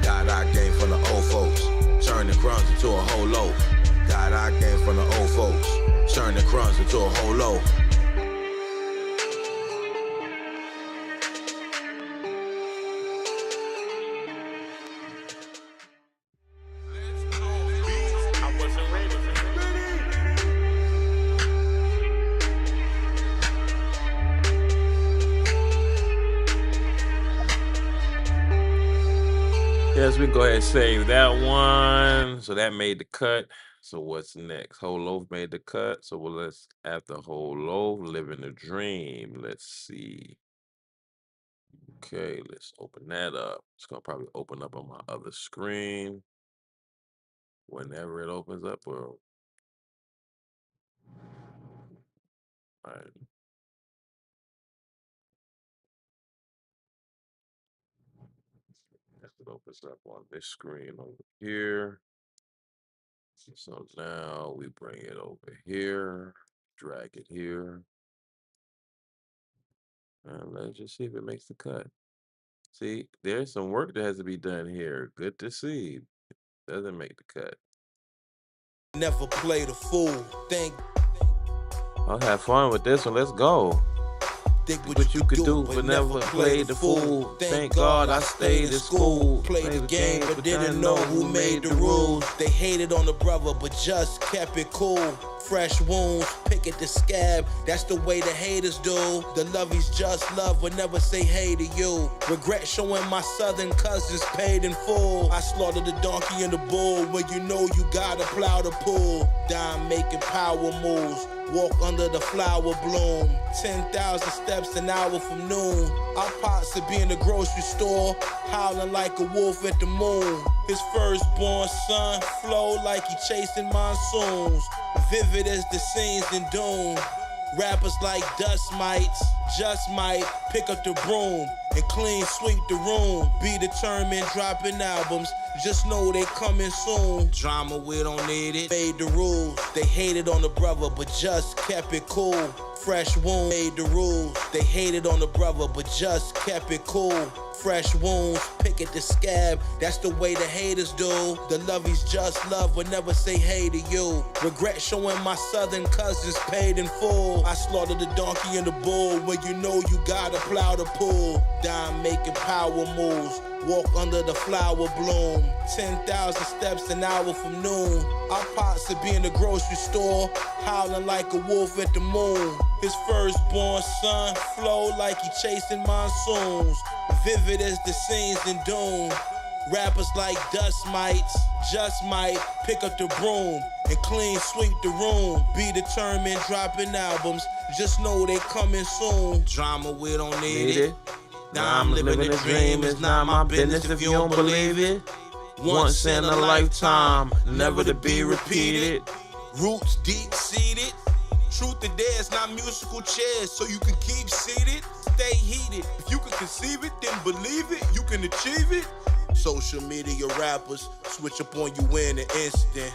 Got our game from the old folks. Turned the crumbs into a whole loaf. Got our game from the old folks. Turn the crumbs into a whole loaf. Yes, we can go ahead and save that one. So that made the cut. So what's next? Whole loaf made the cut. So let's after whole loaf, living the dream. Let's see. Okay, let's open that up. It's gonna probably open up on my other screen whenever it opens up. Or all right. It opens up on this screen over here. So now we bring it over here, drag it here, and let's just see if it makes the cut. See, there's some work that has to be done here. Good to see. Doesn't make the cut. Never play the fool. Think I'll have fun with this one. Let's go. What you could do, but never play the fool. Thank God I stayed in school. Played the game, but didn't know who made the rules. They hated on the brother, but just kept it cool. Fresh wounds, pick at the scab. That's the way the haters do. The lovies just love, but never say hey to you. Regret showing my southern cousins paid in full. I slaughtered the donkey and the bull. When you know you gotta plow the pool. Dime making power moves. Walk under the flower bloom. 10,000 steps an hour from noon. Our pops would be in the grocery store, howling like a wolf at the moon. His firstborn son flow like he chasing monsoons. Vivid as the scenes in Doom. Rappers like dust mites, just might pick up the broom and clean sweep the room. Be determined, dropping albums, just know they coming soon. Drama, we don't need it. Made the rules. They hated on the brother, but just kept it cool. Fresh wound, made the rules. They hated on the brother, but just kept it cool. Fresh wounds, pick at the scab. That's the way the haters do. The lovies just love, but never say hey to you. Regret showing my southern cousins paid in full. I slaughtered the donkey and the bull. When you know you gotta plow the pool. Dime making power moves. Walk under the flower bloom. 10,000 steps an hour from noon. Our pops would be in the grocery store, howling like a wolf at the moon. His firstborn son flow like he chasing monsoons. Vivid as the scenes in Doom. Rappers like dust mites, just might pick up the broom and clean sweep the room. Be determined, dropping albums, just know they coming soon. Drama, we don't need it. Now I'm living the dream, it's not my business if you don't believe it. Once in a lifetime, never to be repeated. Roots deep-seated. Truth or dare, it's not musical chairs, so you can keep seated. Stay heated. If you can conceive it, then believe it, you can achieve it. Social media rappers switch up on you in an instant.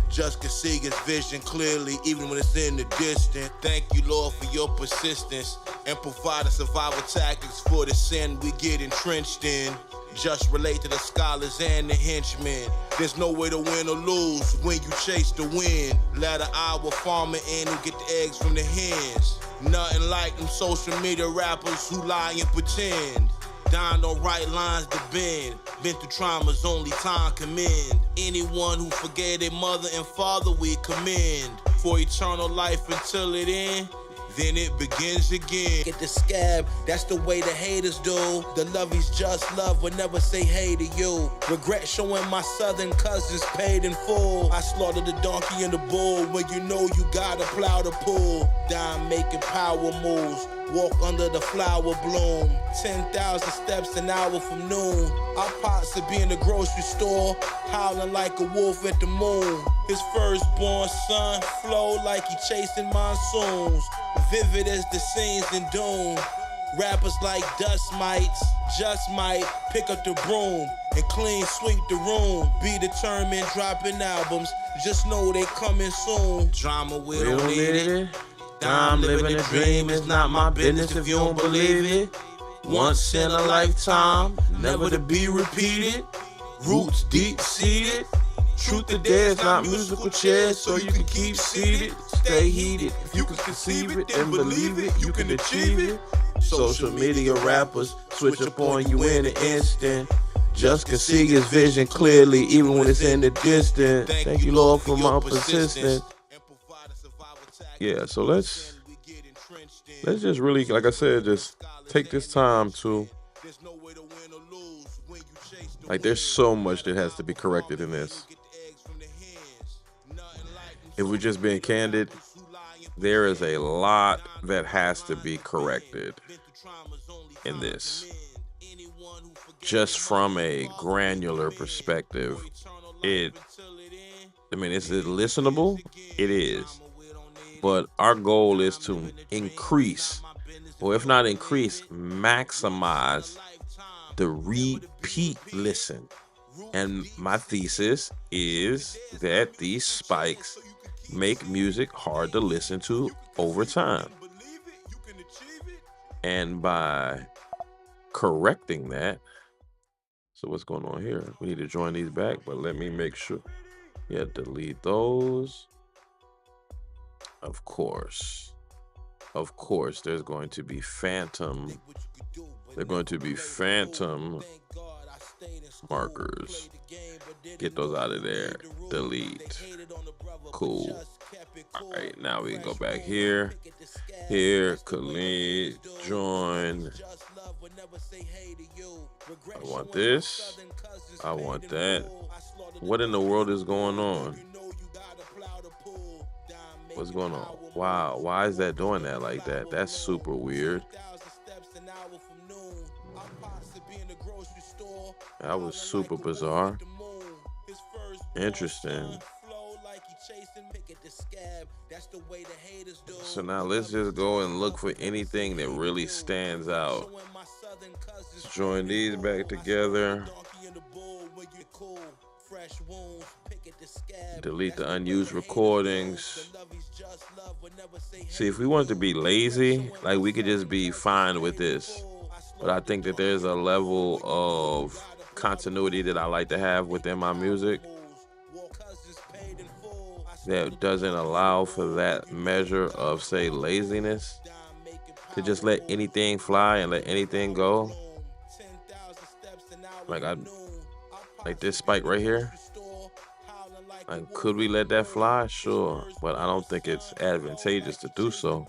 Just can see his vision clearly, even when it's in the distance. Thank you, Lord, for your persistence and providing survival tactics for the sin we get entrenched in. Just relate to the scholars and the henchmen. There's no way to win or lose when you chase the wind. Ladder hour farmer in who get the eggs from the hens. Nothing like them social media rappers who lie and pretend. Dying on right lines to bend. Been through traumas only time can mend. Anyone who forgave their mother and father we commend. For eternal life until it end. then it begins again. Get the scab, that's the way the haters do. The love is just love, would never say hey to you. Regret showing my southern cousins paid in full. I slaughtered the donkey and the bull when you know you gotta plow the pool. Dime making power moves, walk under the flower bloom. 10,000 steps an hour from noon. Our pops would be in the grocery store, howling like a wolf at the moon. His firstborn son flow like he chasing monsoons. Vivid as the scenes in Doom. Rappers like dust mites just might pick up the broom and clean sweep the room. Be determined dropping albums, just know they coming soon. Drama, we don't need it. I'm living a dream, it's not my business if you don't believe it. Once in a lifetime, never to be repeated. Roots deep seated. Truth or dare, it's not musical chairs, so you can keep seated. Stay heated. If you can conceive it and believe it, you can achieve it. Social media rappers switch up on you in an instant. Just can see his vision clearly, even when it's in the distance. Thank you, Lord, for my persistence. Yeah, so let's just really, like I said, just take this time to, like, there's so much that has to be corrected in this. If we're just being candid, there is a lot that has to be corrected in this. Just from a granular perspective, is it listenable? It is. But our goal is to increase, or if not increase, maximize the repeat listen. And my thesis is that these spikes make music hard to listen to over time. And by correcting that, so what's going on here? We need to join these back, but let me make sure. Yeah, delete those. Of course, there's going to be phantom. They're going to be phantom markers. Get those out of there. Delete. Cool. All right, now we can go back here. Here, Khalid, join. I want this. I want that. What in the world is going on? What's going on? Wow, why is that doing that like that? That's super weird. That was super bizarre. Interesting. So now let's just go and look for anything that really stands out. Let's join these back together. Delete the unused recordings. See, if we wanted to be lazy, like, we could just be fine with this. But I think that there's a level of continuity that I like to have within my music that doesn't allow for that measure of, say, laziness, to just let anything fly and let anything go. Like this spike right here. Like, could we let that fly? Sure, but I don't think it's advantageous to do so.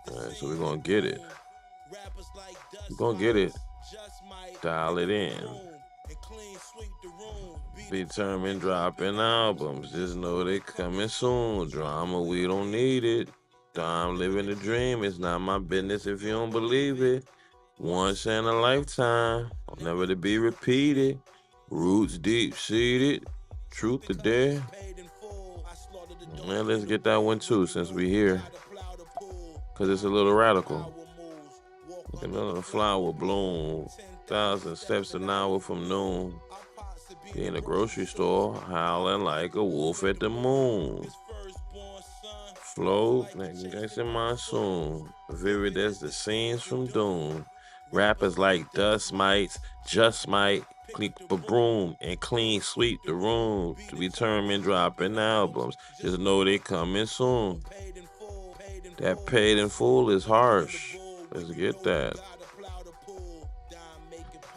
All right, so we're gonna get it. We're gonna get it. Dial it in. Be determined dropping albums. Just know they coming soon. Drama, we don't need it. I'm living the dream. It's not my business if you don't believe it. Once in a lifetime, never to be repeated. Roots deep seated. Truth or dare. Man, let's get that one too, since we here. Cause it's a little radical. Another flower bloom. 1,000 steps an hour from noon. Be in a grocery store, howling like a wolf at the moon. Flow, next in monsoon. Vivid as the scenes from Doom. Rappers like dust mites, just might click a broom and clean sweep the room. To be determined dropping albums, just know they coming soon. That paid in full is harsh. Let's get that.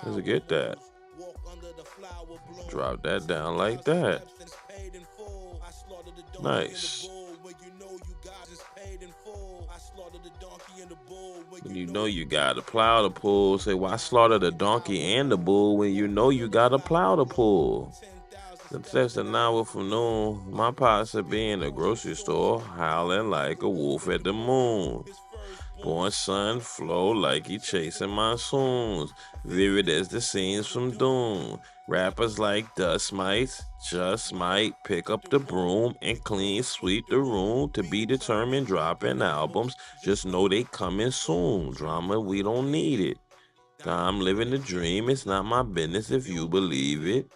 Let's get that. Drop that down like that. Nice. you know you gotta plow the pull. Say, why slaughter the donkey and the bull when you know you gotta plow the pull? That's an hour from noon. My pops would be in the grocery store, howling like a wolf at the moon. Born sun flow like he chasing monsoons, vivid as the scenes from Doom. Rappers like Dust Mites just might pick up the broom and clean sweep the room. To be determined, dropping albums. Just know they coming soon. Drama, we don't need it. I'm living the dream. It's not my business if you believe it.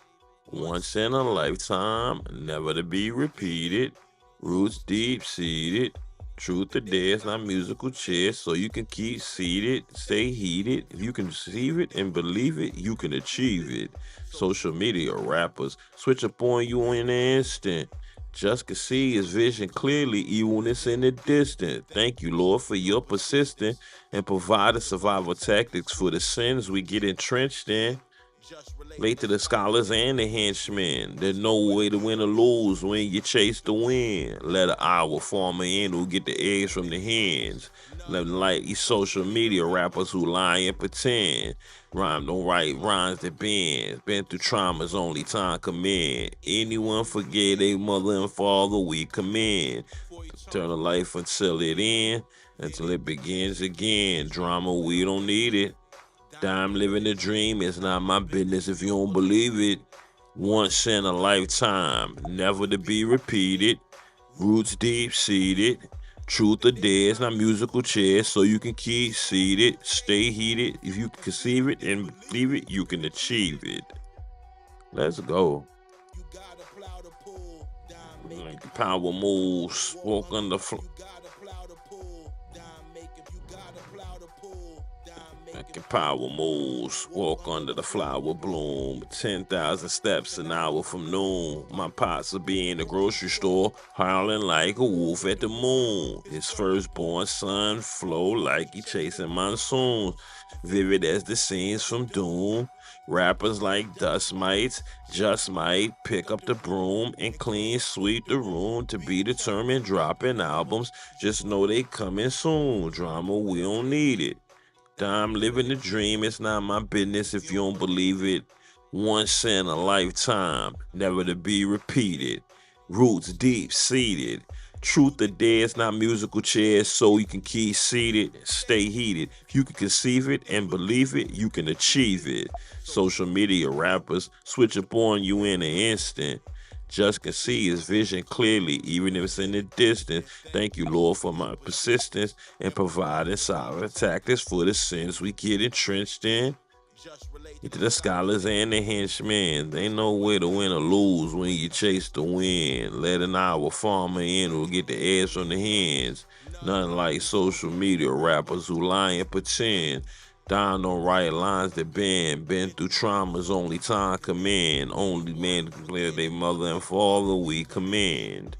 Once in a lifetime, never to be repeated. Roots deep seated. Truth or dare, it's not musical chairs, so you can keep seated, stay heated. If you can conceive it and believe it, you can achieve it. Social media rappers switch up on you in an instant. Just can see his vision clearly, even when it's in the distance. Thank you, Lord, for your persistence and providing survival tactics for the sins we get entrenched in. Late to the scholars and the henchmen. There's no way to win or lose when you chase the wind. Let an Iowa farmer in who get the eggs from the hens. Let like these social media rappers who lie and pretend. Rhyme don't write rhymes that bend. Been through traumas, only time commend. Anyone forget their mother and father, we commend. Eternal life until it ends, until it begins again. Drama, we don't need it. I'm living the dream. It's not my business if you don't believe it. Once in a lifetime, never to be repeated. Roots deep seated. Truth or dare, it's not musical chairs, so you can keep seated, stay heated. If you can conceive it and believe it, you can achieve it. Let's go. Like the power moves, walk on the floor. Making power moves, walk under the flower bloom. 10,000 steps an hour from noon. My pops will be in the grocery store, howling like a wolf at the moon. His firstborn son flow like he chasing monsoons, vivid as the scenes from Doom. Rappers like Dust Mites just might pick up the broom and clean sweep the room. To be determined, dropping albums. Just know they coming soon. Drama, we don't need it. I'm living the dream. It's not my business if you don't believe it. Once in a lifetime, never to be repeated. Roots deep seated. Truth or dare, it's not musical chairs, so you can keep seated, stay heated. If you can conceive it and believe it, you can achieve it. Social media rappers switch up on you in an instant. Just can see his vision clearly, even if it's in the distance. Thank you, Lord, for my persistence and providing solid tactics for the sins we get entrenched in. To the scholars and the henchmen, they know where to win or lose when you chase the wind. Let an hour farmer in who'll get the eggs from the hens. Nothing like social media rappers who lie and pretend. Don don't write lines that bend through traumas, only time commend. Only man can declare their mother and father, we commend.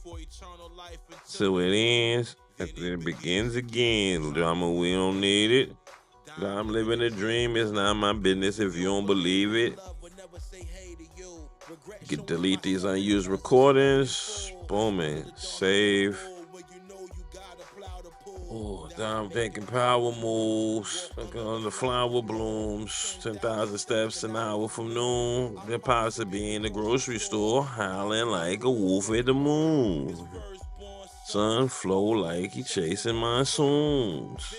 So it ends, after it begins again. Drama, we don't need it. I'm living a dream, it's not my business if you don't believe it. You can delete these unused recordings. Boom, and save. Oh, I'm taking power moves, looking on the flower blooms, 10,000 steps an hour from noon. They're possibly in the grocery store, howling like a wolf at the moon. Sun flow like he chasing monsoons.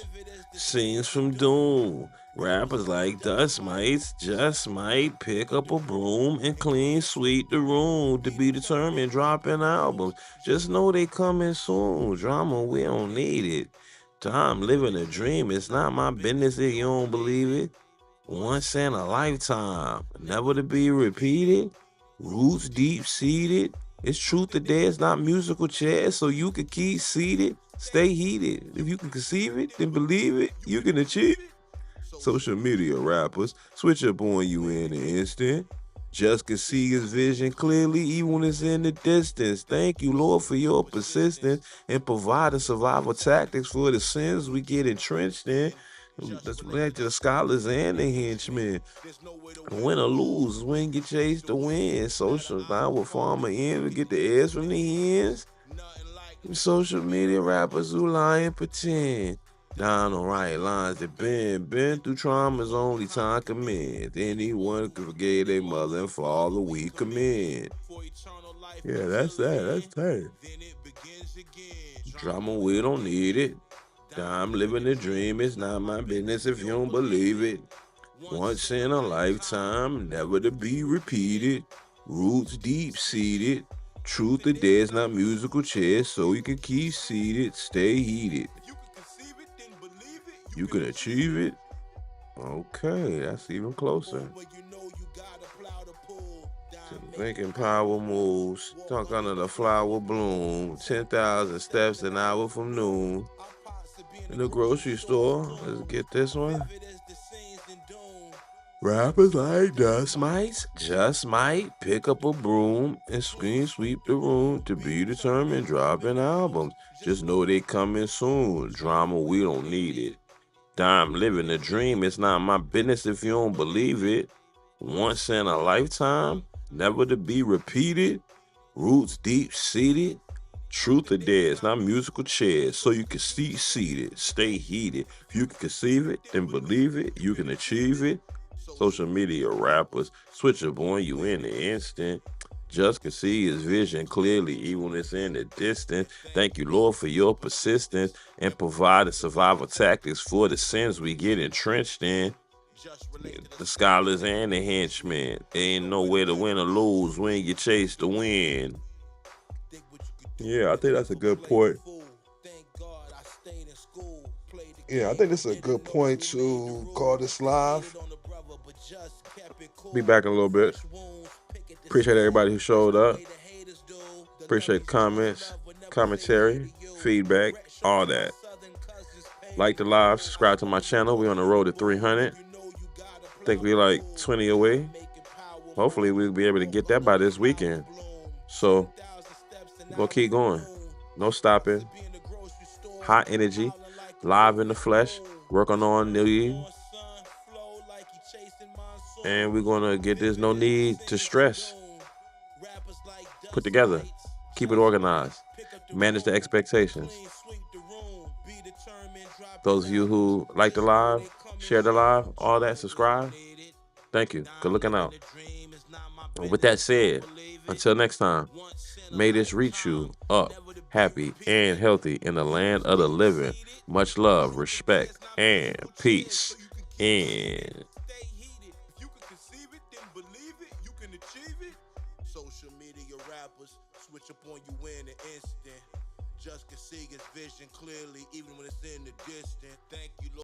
Scenes from Doom. Rappers like Dust Mites just might pick up a broom and clean sweep the room. To be determined, dropping albums. Just know they coming soon. Drama, we don't need it. I'm living a dream. It's not my business if you don't believe it. Once in a lifetime, never to be repeated. Roots deep seated. It's truth or dare, it's not musical chairs, so you can keep seated, stay heated. If you can conceive it, then believe it, you can achieve it. Social media rappers switch up on you in an instant. Just can see his vision clearly, even when it's in the distance. Thank you, Lord, for your persistence and providing survival tactics for the sins we get entrenched in. That's back to the scholars and the henchmen. Win or lose, win get chased to win. Social down with farmer in to get the eggs from the hens. Social media rappers who lie and pretend. Down on right lines that been through traumas, only time can mend. Anyone could forget their mother and father, we commend. Yeah, that's that. That's tight. Drama, we don't need it. I'm living the dream. It's not my business if you don't believe it. Once in a lifetime, never to be repeated. Roots deep seated. Truth or dare's not musical chairs, so you can keep seated, stay heated. You can achieve it. Okay, that's even closer. Thinking power moves, talk under the flower bloom. 10,000 steps an hour from noon. In the grocery store, let's get this one. Rappers like dust mites just might pick up a broom and screen sweep the room. To be determined, dropping albums. Just know they coming soon. Drama, we don't need it. I'm living the dream. It's not my business if you don't believe it. Once in a lifetime, never to be repeated. Roots deep seated. Truth or dare, it's not musical chairs, so you can see seated, stay heated. If you can conceive it, then believe it, you can achieve it. Social media rappers switch up on you in the instant. Just can see his vision clearly, even when it's in the distance. Thank you, Lord, for your persistence and providing survival tactics for the sins we get entrenched in. The scholars and the henchmen. Ain't nowhere to win or lose when you chase the win. Yeah, I think that's a good point. Yeah, I think this is a good point to call this live. Be back in a little bit. Appreciate everybody who showed up. Appreciate comments, commentary, feedback, all that. Like the live, subscribe to my channel. We on the road to 300. I think we like 20 away. Hopefully we'll be able to get that by this weekend. So we're gonna keep going. No stopping. High energy, live in the flesh, working on New Year. And we're gonna get this no need to stress put together. Keep it organized. Manage the expectations. Those of you who like the live, share the live, all that, subscribe. Thank you. Good looking out. And with that said, until next time, may this reach you up, happy, and healthy in the land of the living. Much love, respect, and peace. And social media rappers switch up on you in an instant. Just can see his vision clearly, even when it's in the distance. Thank you, Lord.